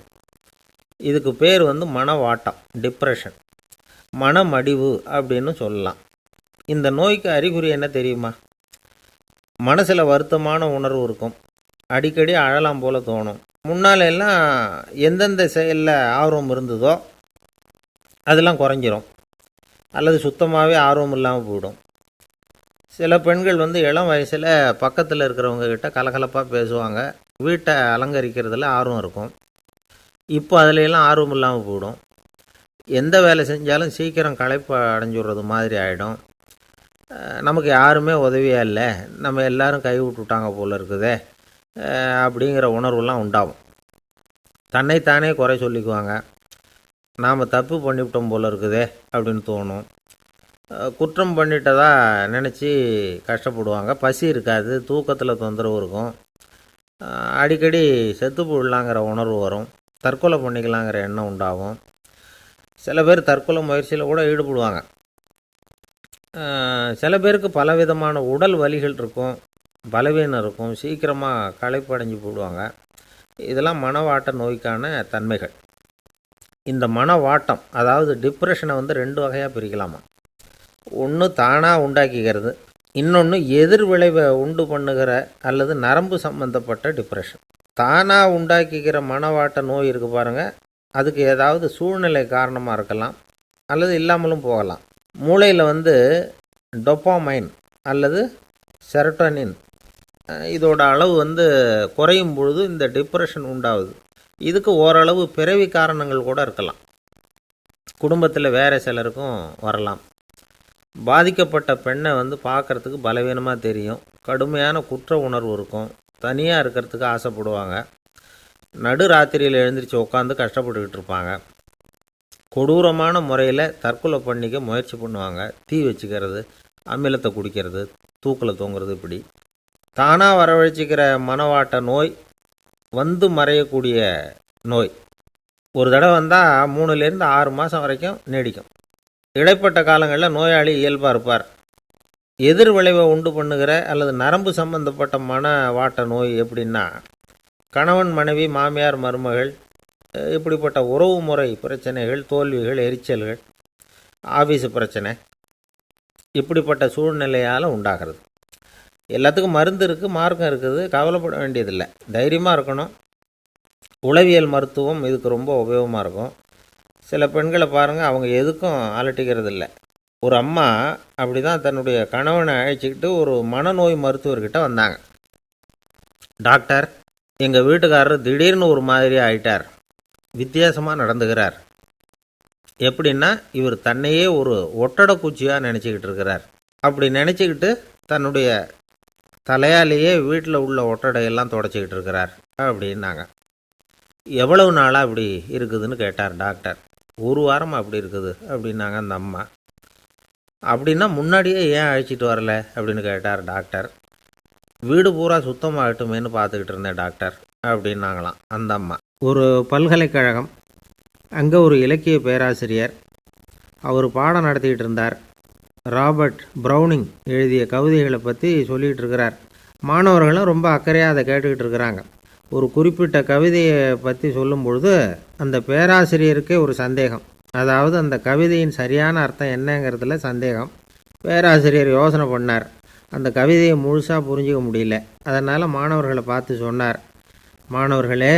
Speaker 1: இதுக்கு பேர் மனவாட்டம், டிப்ரெஷன், மனமடிவு அப்படின்னு சொல்லலாம். இந்த நோய்க்கு அறிகுறி என்ன தெரியுமா? மனசில் வருத்தமான உணர்வு இருக்கும், அடிக்கடி அழலாம் போல தோணும். முன்னால எல்லாம் எந்தெந்த செயலில் ஆர்வம் இருந்ததோ அதெல்லாம் குறைஞ்சிரும், அல்லது சுத்தமாகவே ஆர்வம் இல்லாமல் போயிடும். சில பெண்கள் இளம் வயசில் பக்கத்தில் இருக்கிறவங்க கிட்ட கலகலப்பாக பேசுவாங்க, வீட்டை அலங்கரிக்கிறதுல ஆர்வம் இருக்கும். இப்போ அதுலெல்லாம் ஆர்வம் இல்லாமல் போயிடும். எந்த வேலை செஞ்சாலும் சீக்கிரம் களைப்பு அடைஞ்சுடுறது மாதிரி ஆகிடும். நமக்கு யாருமே உதவியாக இல்லை, நம்ம எல்லாரும் கை விட்டுட்டாங்க போல இருக்குதே அப்படிங்கிற உணர்வுலாம் உண்டாகும். தன்னைத்தானே குறை சொல்லிக்குவாங்க, நாம் தப்பு பண்ணிவிட்டோம் போல இருக்குதே அப்படின்னு தோணும். குற்றம் பண்ணிட்டதா நினச்சி கஷ்டப்படுவாங்க. பசி இருக்காது, தூக்கத்தில் தொந்தரவு இருக்கும். அடிக்கடி செத்து போடலாங்கிற உணர்வு வரும், தற்கொலை பண்ணிக்கலாங்கிற எண்ணம் உண்டாகும். சில பேர் தற்கொலை முயற்சியில் கூட ஈடுபடுவாங்க. சில பேருக்கு பலவிதமான உடல் வலிகள் இருக்கும், பலவீனம் இருக்கும், சீக்கிரமாக களைப்படைஞ்சு போடுவாங்க. இதெல்லாம் மனவாட்ட நோய்க்கான தன்மைகள். இந்த மனவாட்டம், அதாவது டிப்ரெஷனை 2 வகையாக பிரிக்கலாமா. ஒன்று தானாக உண்டாக்கிக்கிறது, இன்னொன்று எதிர் விளைவை உண்டு பண்ணுகிற அல்லது நரம்பு சம்பந்தப்பட்ட டிப்ரெஷன். தானாக உண்டாக்கிக்கிற மனவாட்ட நோய் இருக்குது பாருங்கள், அதுக்கு ஏதாவது சூழ்நிலை காரணமாக இருக்கலாம், அல்லது இல்லாமலும் போகலாம். மூளையில் டொப்பாமைன் அல்லது செரட்டோனின் இதோட அளவு குறையும் பொழுது இந்த டிப்ரெஷன் உண்டாகுது. இதுக்கு ஓரளவு பிறவி காரணங்கள் கூட இருக்கலாம், குடும்பத்தில் வேறு சிலருக்கும் வரலாம். பாதிக்கப்பட்ட பெண்ணை பார்க்குறதுக்கு பலவீனமாக தெரியும், கடுமையான குற்ற உணர்வு இருக்கும், தனியாக இருக்கிறதுக்கு ஆசைப்படுவாங்க, நடு ராத்திரியில் எழுந்திரிச்சு உட்காந்து கஷ்டப்பட்டுக்கிட்டு இருப்பாங்க, கொடூரமான முறையில் தற்கொலை பண்ணிக்க முயற்சி பண்ணுவாங்க, தீ வச்சுக்கிறது, அமிலத்தை குடிக்கிறது, தூக்கில் தூங்குறது. இப்படி தானாக வரவழைச்சிக்கிற மனவாட்ட நோய் மறையக்கூடிய நோய். ஒரு தடவை வந்தால் 3லேருந்து 6 மாதம் வரைக்கும் நீடிக்கும். இடைப்பட்ட காலங்களில் நோயாளி இயல்பாக இருப்பார். எதிர் விளைவை உண்டு பண்ணுகிற அல்லது நரம்பு சம்பந்தப்பட்ட மனவாட்ட நோய் எப்படின்னா, கணவன் மனைவி, மாமியார் மருமகள், இப்படிப்பட்ட உறவு முறை பிரச்சனைகள், தோல்விகள், எரிச்சல்கள், ஆஃபீஸு பிரச்சனை, இப்படிப்பட்ட சூழ்நிலையால் உண்டாகிறது. எல்லாத்துக்கும் மருந்து இருக்குது, மார்க்கம் இருக்குது, கவலைப்பட வேண்டியதில்லை, தைரியமாக இருக்கணும். உளவியல் மருத்துவம் இதுக்கு ரொம்ப உபயோகமாக இருக்கும். சில பெண்களை பாருங்கள், அவங்க எதுக்கும் அலட்டிக்கிறது இல்லை. ஒரு அம்மா அப்படி தான் தன்னுடைய கணவனை அழைச்சிக்கிட்டு ஒரு மனநோய் மருத்துவர்கிட்ட வந்தாங்க. டாக்டர், எங்கள் வீட்டுக்காரர் திடீர்னு ஒரு மாதிரி ஆயிட்டார், வித்தியாசமாக நடந்துக்கிறார். எப்படின்னா, இவர் தன்னையே ஒரு ஒட்டடை பூச்சியாக நினச்சிக்கிட்டு இருக்கிறார். அப்படி நினச்சிக்கிட்டு தன்னுடைய தலையாலேயே வீட்டில் உள்ள ஒட்டடையெல்லாம் தொடச்சிக்கிட்டு இருக்கிறார் அப்படின்னாங்க. எவ்வளவு நாளாக அப்படி இருக்குதுன்னு கேட்டார் டாக்டர். 1 வாரமாக அப்படி இருக்குது அப்படின்னாங்க அந்த அம்மா. அப்படின்னா முன்னாடியே ஏன் அழைச்சிட்டு வரல அப்படின்னு கேட்டார் டாக்டர். வீடு பூரா சுத்தமாகட்டுமேனு பார்த்துக்கிட்டு இருந்தேன் டாக்டர் அப்படின்னாங்களாம் அந்த அம்மா. ஒரு பல்கலைக்கழகம், அங்கே ஒரு இலக்கிய பேராசிரியர், அவர் பாடம் நடத்திக்கிட்டு இருந்தார். ராபர்ட் ப்ரௌனிங் எழுதிய கவிதைகளை பற்றி சொல்லிகிட்டு இருக்கிறார். மாணவர்களும் ரொம்ப அக்கறையாக அதை கேட்டுக்கிட்டு இருக்கிறாங்க. ஒரு குறிப்பிட்ட கவிதையை பற்றி சொல்லும் பொழுது அந்த பேராசிரியருக்கே ஒரு சந்தேகம், அதாவது அந்த கவிதையின் சரியான அர்த்தம் என்னங்கிறதுல சந்தேகம். பேராசிரியர் யோசனை பண்ணார், அந்த கவிதையை முழுசாக புரிஞ்சிக்க முடியல. அதனால் மாணவர்களை பார்த்து சொன்னார், மாணவர்களே,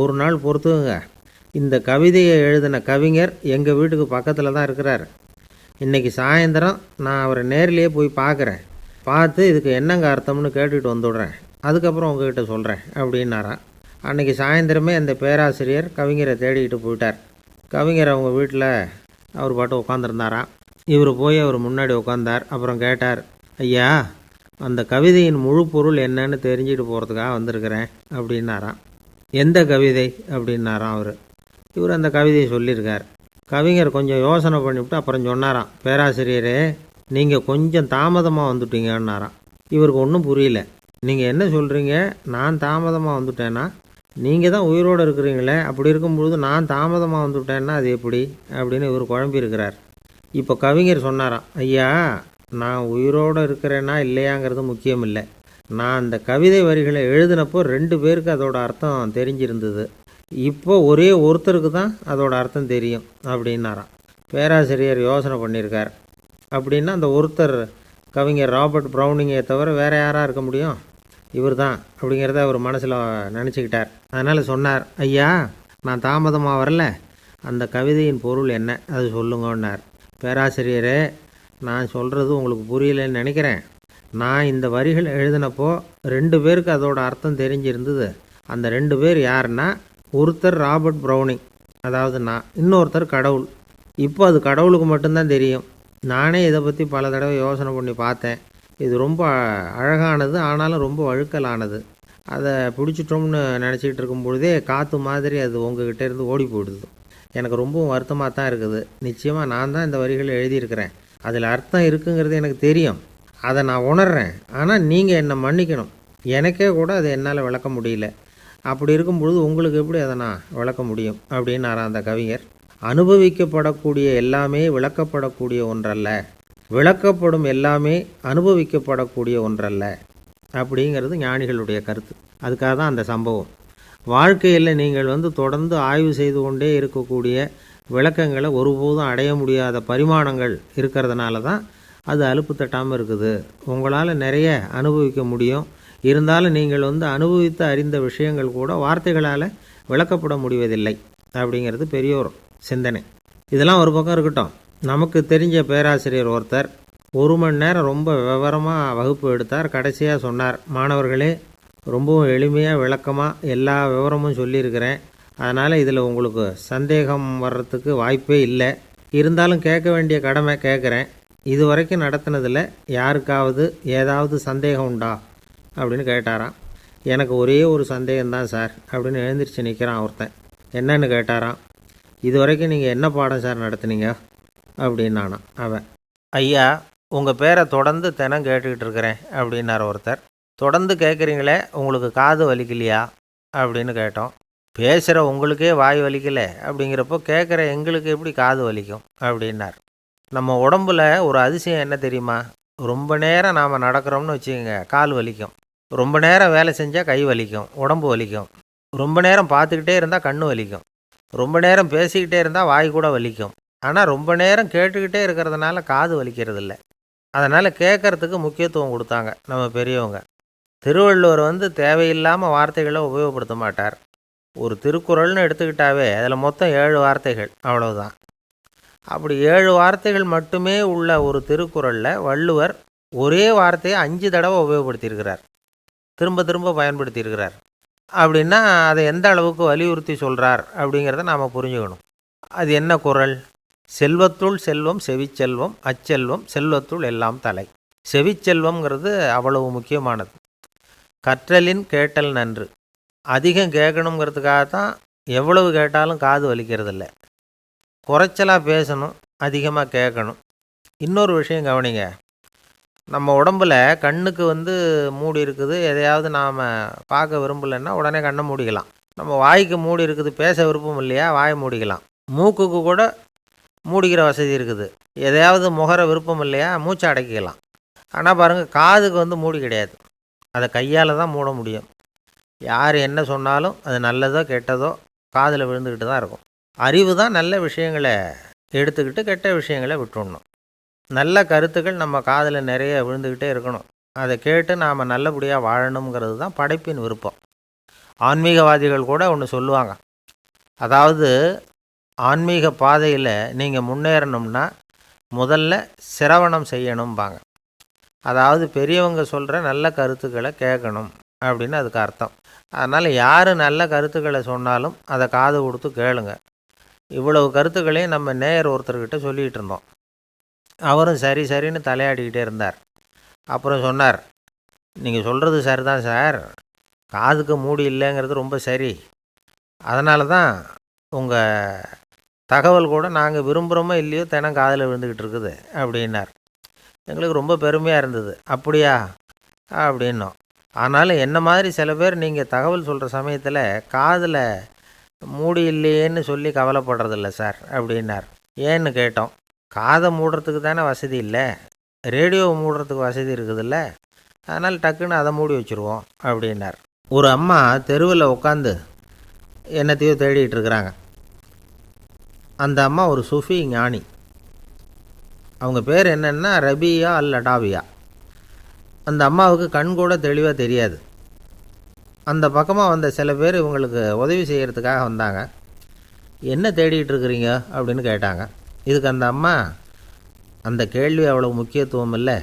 Speaker 1: ஒரு நாள் பொறுத்துங்க, இந்த கவிதையை எழுதின கவிஞர் எங்கள் வீட்டுக்கு பக்கத்தில் தான் இருக்கிறார். இன்றைக்கி சாயந்தரம் நான் அவரை நேரிலேயே போய் பார்க்குறேன், பார்த்து இதுக்கு என்னங்க அர்த்தம்னு கேட்டுட்டு வந்துவிடுறேன், அதுக்கப்புறம் உங்ககிட்ட சொல்கிறேன் அப்படின்னாராம். அன்றைக்கி சாயந்தரமே அந்த பேராசிரியர் கவிஞரை தேடிக்கிட்டு போயிட்டார். கவிஞர் அவங்க வீட்டில் அவர் பாட்டு உட்காந்துருந்தாராம். இவர் போய் அவர் முன்னாடி உட்காந்தார். அப்புறம் கேட்டார், ஐயா, அந்த கவிதையின் முழு பொருள் என்னன்னு தெரிஞ்சுட்டு போகிறதுக்காக வந்திருக்கிறேன் அப்படின்னாராம். எந்த கவிதை அப்படின்னாராம் அவர். இவர் அந்த கவிதையை சொல்லியிருக்கார். கவிஞர் கொஞ்சம் யோசனை பண்ணிவிட்டு அப்புறம் சொன்னாராம், பேராசிரியரே, நீங்கள் கொஞ்சம் தாமதமாக வந்துட்டீங்கன்னாராம். இவருக்கு ஒன்றும் புரியல. நீங்கள் என்ன சொல்கிறீங்க, நான் தாமதமாக வந்துட்டேன்னா? நீங்கள் தான் உயிரோடு இருக்கிறீங்களே, அப்படி இருக்கும்பொழுது நான் தாமதமாக வந்துவிட்டேன்னா அது எப்படி அப்படின்னு இவர் குழம்பியிருக்கிறார். இப்போ கவிஞர் சொன்னாராம், ஐயா, நான் உயிரோடு இருக்கிறேன்னா இல்லையாங்கிறது முக்கியம் இல்லை. நான் அந்த கவிதை வரிகளை எழுதினப்போ 2 பேருக்கு அதோட அர்த்தம் தெரிஞ்சிருந்தது. இப்போ ஒரே ஒருத்தருக்கு தான் அதோட அர்த்தம் தெரியும் அப்படின்னாராம். பேராசிரியர் யோசனை பண்ணியிருக்கார். அப்படின்னா அந்த ஒருத்தர் கவிஞர் ராபர்ட் ப்ரௌனிங்கை தவிர வேறு யாராக இருக்க முடியும்? இவர் தான் அப்படிங்கிறத அவர் மனசில் நினச்சிக்கிட்டார். அதனால் சொன்னார், ஐயா, நான் தாமதமாக வரல, அந்த கவிதையின் பொருள் என்ன அது சொல்லுங்கன்னார். பேராசிரியரே, நான் சொல்கிறது உங்களுக்கு புரியலைன்னு நினைக்கிறேன். நான் இந்த வரிகள் எழுதினப்போ 2 பேருக்கு அதோட அர்த்தம் தெரிஞ்சிருந்தது. அந்த 2 பேர் யாருன்னா, ஒருத்தர் ராபர்ட் ப்ரௌனிங், அதாவது நான், இன்னொருத்தர் கடவுள். இப்போ அது கடவுளுக்கு மட்டும்தான் தெரியும். நானே இதை பற்றி பல தடவை யோசனை பண்ணி பார்த்தேன். இது ரொம்ப அழகானது, ஆனாலும் ரொம்ப வழுக்கலானது. அதை பிடிச்சிட்டோம்னு நினச்சிக்கிட்டு இருக்கும் பொழுதே காற்று மாதிரி அது உங்ககிட்ட இருந்து ஓடி போயிடுது. எனக்கு ரொம்பவும் வருத்தமாக தான் இருக்குது. நிச்சயமாக நான் தான் இந்த வரிகளை எழுதியிருக்கிறேன். அதில் அர்த்தம் இருக்குங்கிறது எனக்கு தெரியும், அதை நான் உணர்கிறேன். ஆனால் நீங்கள் என்னை மன்னிக்கணும். எனக்கே கூட அதை என்னால் விளக்க முடியல. அப்படி இருக்கும்பொழுது உங்களுக்கு எப்படி அதை நான் விளக்க முடியும் அப்படின்னாராம் அந்த கவிஞர். அனுபவிக்கப்படக்கூடிய எல்லாமே விளக்கப்படக்கூடிய ஒன்றல்ல, விளக்கப்படும் எல்லாமே அனுபவிக்கப்படக்கூடிய ஒன்றல்ல அப்படிங்கிறது ஞானிகளுடைய கருத்து. அதுக்காக தான் அந்த சம்பவம். வாழ்க்கையில் நீங்கள் தொடர்ந்து ஆய்வு செய்து கொண்டே இருக்கக்கூடிய விளக்கங்களை ஒருபோதும் அடைய முடியாத பரிமாணங்கள் இருக்கிறதுனால தான் அது அலுப்பு தட்டாமல் இருக்குது. உங்களால் நிறைய அனுபவிக்க முடியும், இருந்தாலும் நீங்கள் அனுபவித்து அறிந்த விஷயங்கள் கூட வார்த்தைகளால் விளக்கப்பட முடிவதில்லை அப்படிங்கிறது பெரியோர் சிந்தனை. இதெல்லாம் ஒரு பக்கம் இருக்கட்டும். நமக்கு தெரிஞ்ச பேராசிரியர் ஒருத்தர் 1 மணி நேரம் ரொம்ப விவரமாக வகுப்பு எடுத்தார். கடைசியாக சொன்னார், மாணவர்களே, ரொம்பவும் எளிமையாக விளக்கமாக எல்லா விவரமும் சொல்லியிருக்கிறேன். அதனால் இதில் உங்களுக்கு சந்தேகம் வர்றதுக்கு வாய்ப்பே இல்லை. இருந்தாலும் கேட்க வேண்டிய கடமை கேட்குறேன். இது வரைக்கும் நடத்தினதில் யாருக்காவது ஏதாவது சந்தேகம் உண்டா அப்படின்னு கேட்டாராம். எனக்கு ஒரே ஒரு சந்தேகம்தான் சார் அப்படின்னு எழுந்திரிச்சு நிற்கிறான் ஒருத்தன். என்னன்னு கேட்டாராம். இது வரைக்கும் நீங்கள் என்ன பாடம் சார் நடத்துனீங்க அப்படின்னானா அவன். ஐயா, உங்கள் பேரை தொடர்ந்து தினம் கேட்டுக்கிட்டு இருக்கிறேன் அப்படின்னார் ஒருத்தர். தொடர்ந்து கேட்குறீங்களே, உங்களுக்கு காது வலிக்கலையா அப்படின்னு கேட்டோம். பேசுகிற உங்களுக்கே வாய் வலிக்கலை அப்படிங்கிறப்போ கேட்குற எங்களுக்கு எப்படி காது வலிக்கும் அப்படின்னார். நம்ம உடம்புல ஒரு அதிசயம் என்ன தெரியுமா? ரொம்ப நேரம் நாம் நடக்கிறோம்னு வச்சுக்கோங்க, கால் வலிக்கும். ரொம்ப நேரம் வேலை செஞ்சால் கை வலிக்கும், உடம்பு வலிக்கும். ரொம்ப நேரம் பார்த்துக்கிட்டே இருந்தால் கண்ணு வலிக்கும். ரொம்ப நேரம் பேசிக்கிட்டே இருந்தால் வாய் கூட வலிக்கும். ஆனால் ரொம்ப நேரம் கேட்டுக்கிட்டே இருக்கிறதுனால காது வலிக்கிறது இல்லை. அதனால் கேட்குறதுக்கு முக்கியத்துவம் கொடுத்தாங்க நம்ம பெரியவங்க. திருவள்ளுவர் தேவையில்லாமல் வார்த்தைகளை உபயோகப்படுத்த மாட்டார். ஒரு திருக்குறள்னு எடுத்துக்கிட்டாவே அதில் மொத்தம் 7 வார்த்தைகள், அவ்வளவுதான். அப்படி 7 வார்த்தைகள் மட்டுமே உள்ள ஒரு திருக்குறளில் வள்ளுவர் ஒரே வார்த்தையை 5 தடவை உபயோகப்படுத்தியிருக்கிறார், திரும்ப திரும்ப பயன்படுத்தியிருக்கிறார். அப்படின்னா அதை எந்த அளவுக்கு வலியுறுத்தி சொல்கிறார் அப்படிங்கிறத நாம் புரிஞ்சுக்கணும். அது என்ன குறள்? செல்வத்துள் செல்வம் செவிச்செல்வம், அச்செல்வம் செல்வத்துள் எல்லாம் தலை. செவிச்செல்வம்ங்கிறது அவ்வளவு முக்கியமானது. கற்றலின் கேட்டல் நன்று. அதிகம் கேட்கணுங்கிறதுக்காகத்தான் எவ்வளவு கேட்டாலும் காது வலிக்கிறதில்ல. குறைச்சலாக பேசணும், அதிகமாக கேட்கணும். இன்னொரு விஷயம் கவனிங்க. நம்ம உடம்பில் கண்ணுக்கு மூடி இருக்குது, எதையாவது நாம் பார்க்க விரும்பலைன்னா உடனே கண்ணை மூடிக்கலாம். நம்ம வாய்க்கு மூடி இருக்குது, பேச விருப்பம் இல்லையா, வாயை மூடிக்கலாம். மூக்குக்கு கூட மூடிக்கிற வசதி இருக்குது, எதையாவது முகர விருப்பம் இல்லையா, மூச்சை அடக்கிக்கலாம். ஆனால் பாருங்கள், காதுக்கு மூடி கிடையாது, அதை கையால் தான் மூட முடியும். யார் என்ன சொன்னாலும் அது நல்லதோ கெட்டதோ காதில் விழுந்துக்கிட்டு தான் இருக்கும். அறிவு தான் நல்ல விஷயங்களை எடுத்துக்கிட்டு கெட்ட விஷயங்களை விட்டுடணும். நல்ல கருத்துக்கள் நம்ம காதில் நிறைய விழுந்துக்கிட்டே இருக்கணும். அதை கேட்டு நாம் நல்லபடியாக வாழணுங்கிறது தான் படைப்பின் விருப்பம். ஆன்மீகவாதிகள் கூட ஒன்று சொல்லுவாங்க. அதாவது, ஆன்மீக பாதையில் நீங்கள் முன்னேறணும்னா முதல்ல சிரவணம் செய்யணும்பாங்க. அதாவது பெரியவங்க சொல்கிற நல்ல கருத்துக்களை கேட்கணும் அப்படின்னு அதுக்கு அர்த்தம். அதனால் யார் நல்ல கருத்துக்களை சொன்னாலும் அதை காது கொடுத்து கேளுங்க. இவ்வளவு கருத்துக்களையும் நம்ம நேயர் ஒருத்தர்கிட்ட சொல்லிகிட்டு இருந்தோம். அவரும் சரி சரின்னு தலையாடிக்கிட்டே இருந்தார். அப்புறம் சொன்னார், நீங்கள் சொல்கிறது சரிதான் சார், காதுக்கு மூடி இல்லைங்கிறது ரொம்ப சரி. அதனால தான் உங்கள் தகவல் கூட நாங்கள் விரும்புகிறோமோ இல்லையோ தினம் காதில் விழுந்துக்கிட்டு இருக்குது அப்படின்னார். எங்களுக்கு ரொம்ப பெருமையாக இருந்தது. அப்படியா அப்படின்னோம். ஆனாலும் என்ன மாதிரி சில பேர் நீங்கள் தகவல் சொல்கிற சமயத்தில் காதில் மூடி இல்லையேன்னு சொல்லி கவலைப்படுறதில்ல சார் அப்படின்னார். ஏன்னு கேட்டோம். காதை மூடுறதுக்கு தானே வசதி இல்லை, ரேடியோவை மூடுறதுக்கு வசதி இருக்குதுல்ல, அதனால் டக்குன்னு அதை மூடி வச்சுருவோம் அப்படின்னார். ஒரு அம்மா தெருவில் உட்காந்து என்னத்தையோ தேடிட்டு இருக்கிறாங்க. அந்த அம்மா ஒரு சூஃபி ஞானி. அவங்க பேர் என்னென்னா ரபியா அல் அடாவியா. அந்த அம்மாவுக்கு கண் கூட தெளிவாக தெரியாது. அந்த பக்கமாக வந்த சில பேர் இவங்களுக்கு உதவி செய்கிறதுக்காக வந்தாங்க. என்ன தேடிட்டு இருக்கிறீங்க அப்படின்னு கேட்டாங்க. இதுக்கு அந்த அம்மா, அந்த கேள்வி அவ்வளோ முக்கியத்துவம் இல்லை,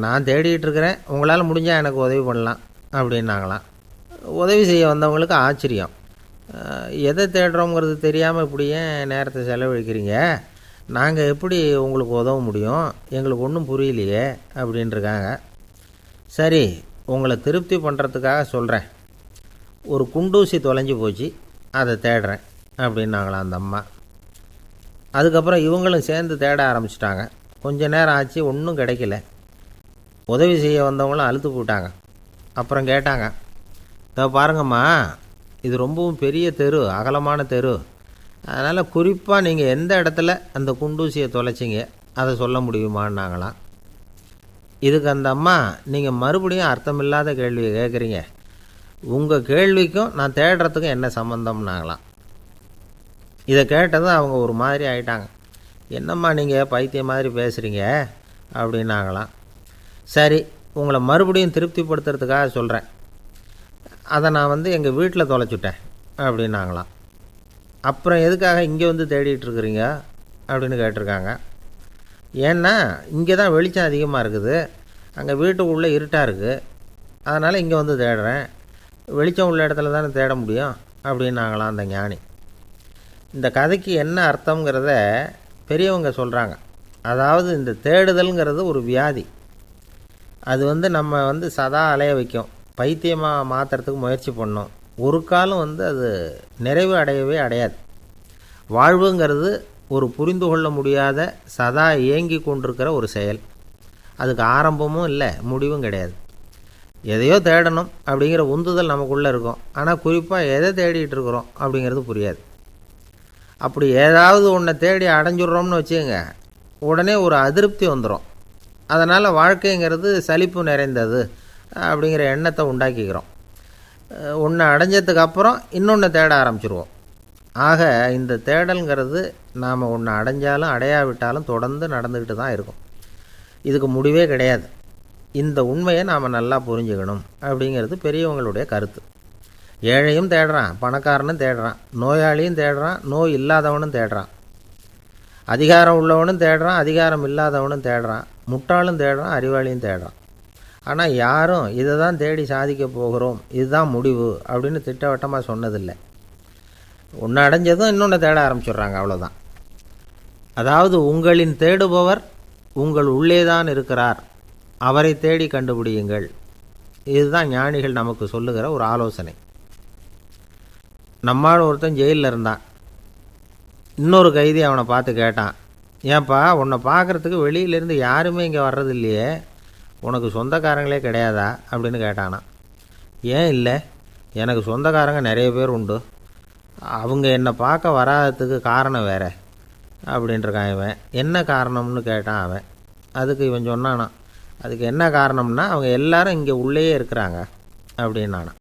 Speaker 1: நான் தேடிட்டு இருக்கிறேன், உங்களால் முடிஞ்சால் எனக்கு உதவி பண்ணலாம் அப்படின்னாங்களாம். உதவி செய்ய வந்தவங்களுக்கு ஆச்சரியம். எதை தேடுறோங்கிறது தெரியாமல் இப்படி ஏன் நேரத்தை செலவழிக்கிறீங்க, நாங்கள் எப்படி உங்களுக்கு உதவ முடியும், எங்களுக்கு ஒன்றும் புரியலையே அப்படின்ட்டுருக்காங்க. சரி, உங்களை திருப்தி பண்ணுறதுக்காக சொல்கிறேன், ஒரு குண்டூசி தொலைஞ்சி போச்சு, அதை தேடுறேன் அப்படின்னாங்களாம் அந்த அம்மா. அதுக்கப்புறம் இவங்களும் சேர்ந்து தேட ஆரம்பிச்சிட்டாங்க. கொஞ்ச நேரம் ஆச்சு, ஒன்றும் கிடைக்கல. உதவி செய்ய வந்தவங்களும் அழுத்து போட்டாங்க. அப்புறம் கேட்டாங்க, இதோ பாருங்கம்மா, இது ரொம்பவும் பெரிய தெரு, அகலமான தெரு, அதனால் குறிப்பாக நீங்கள் எந்த இடத்துல அந்த குண்டூசியை தொலைச்சிங்க அதை சொல்ல முடியுமான்னாங்களாம். இதுக்கு அந்த அம்மா, நீங்கள் மறுபடியும் அர்த்தமில்லாத கேள்வியை கேட்குறீங்க, உங்கள் கேள்விக்கும் நான் தேடுறதுக்கும் என்ன சம்மந்தம்னாங்களாம். இதை கேட்டதும் அவங்க ஒரு மாதிரி ஆகிட்டாங்க. என்னம்மா நீங்கள் பைத்தியம் மாதிரி பேசுகிறீங்க அப்படின்னாங்களாம். சரி, உங்களை மறுபடியும் திருப்திப்படுத்துறதுக்காக சொல்கிறேன், அதை நான் எங்கள் வீட்டில் தொலைச்சுட்டேன் அப்படின்னாங்களாம். அப்புறம் எதுக்காக இங்கே வந்து தேடிட்டுருக்குறீங்க அப்படின்னு கேட்டிருக்காங்க. ஏன்னா இங்கே தான் வெளிச்சம் அதிகமாக இருக்குது, அங்கே வீட்டுக்குள்ளே இருட்டாக இருக்குது, அதனால் இங்கே வந்து தேடுறேன், வெளிச்சம் உள்ள இடத்துல தானே தேட முடியும் அப்படின்னாங்களாம் அந்த ஞானி. இந்த கதைக்கு என்ன அர்த்தங்கிறத பெரியவங்க சொல்கிறாங்க. அதாவது இந்த தேடுதல்ங்கிறது ஒரு வியாதி. அது நம்ம சதா அலைய வைக்கும், பைத்தியமாக மாற்றுறதுக்கு முயற்சி பண்ணோம். ஒரு காலம் அது நிறைவு அடையவே அடையாது. வாழ்வுங்கிறது ஒரு புரிந்து கொள்ள முடியாத, சதா இயங்கி கொண்டிருக்கிற ஒரு செயல். அதுக்கு ஆரம்பமும் இல்லை, முடிவும் கிடையாது. எதையோ தேடணும் அப்படிங்கிற உந்துதல் நமக்குள்ளே இருக்கும், ஆனால் குறிப்பாக எதை தேடிட்டு இருக்கிறோம் அப்படிங்கிறது புரியாது. அப்படி ஏதாவது ஒன்றை தேடி அடைஞ்சிட்றோம்னு வச்சுக்கோங்க, உடனே ஒரு அதிருப்தி வந்துடும். அதனால் வாழ்க்கைங்கிறது சலிப்பு நிறைந்தது அப்படிங்கிற எண்ணத்தை உண்டாக்கிக்கிறோம். ஒன்று அடைஞ்சதுக்கு அப்புறம் இன்னொன்று தேட ஆரம்பிச்சிருவோம். ஆக இந்த தேடல்ங்கிறது நாம் ஒன்று அடைஞ்சாலும் அடையாவிட்டாலும் தொடர்ந்து நடந்துக்கிட்டு தான் இருக்கும். இதுக்கு முடிவே கிடையாது. இந்த உண்மையை நாம் நல்லா புரிஞ்சுக்கணும் அப்படிங்கிறது பெரியவங்களுடைய கருத்து. ஏழையும் தேடுறான், பணக்காரனும் தேடுறான், நோயாளியும் தேடுறான், நோய் இல்லாதவனும் தேடுறான், அதிகாரம் உள்ளவனும் தேடுறான், அதிகாரம் இல்லாதவனும் தேடுறான், முட்டாளும் தேடுறான், அறிவாளியும் தேடுறான். ஆனால் யாரும் இதை தான் தேடி சாதிக்க போகிறோம், இதுதான் முடிவு அப்படின்னு திட்டவட்டமாக சொன்னதில்லை. ஒன்று அடைஞ்சதும் இன்னொன்று தேட ஆரம்பிச்சிடுறாங்க, அவ்வளோதான். அதாவது உங்களின் தேடுபவர் உங்கள் உள்ளே தான் இருக்கிறார், அவரை தேடி கண்டுபிடியுங்கள். இதுதான் ஞானிகள் நமக்கு சொல்லுகிற ஒரு ஆலோசனை. நம்மால் ஒருத்தன் ஜெயிலில் இருந்தான். இன்னொரு கைதி அவனை பார்த்து கேட்டான், ஏன்பா உன்னை பார்க்குறதுக்கு வெளியிலேருந்து யாருமே இங்கே வர்றது இல்லையே, உனக்கு சொந்தக்காரங்களே கிடையாதா அப்படின்னு கேட்டானான். ஏன் இல்லை, எனக்கு சொந்தக்காரங்க நிறைய பேர் உண்டு, அவங்க என்னை பார்க்க வராததுக்கு காரணம் வேறு அப்படின்ட்டுருக்கான் இவன். என்ன காரணம்னு கேட்டான் அவன். அதுக்கு இவன் சொன்னானான், அதுக்கு என்ன காரணம்னா அவங்க எல்லாரும் இங்கே உள்ளேயே இருக்கிறாங்க அப்படின்னானான்.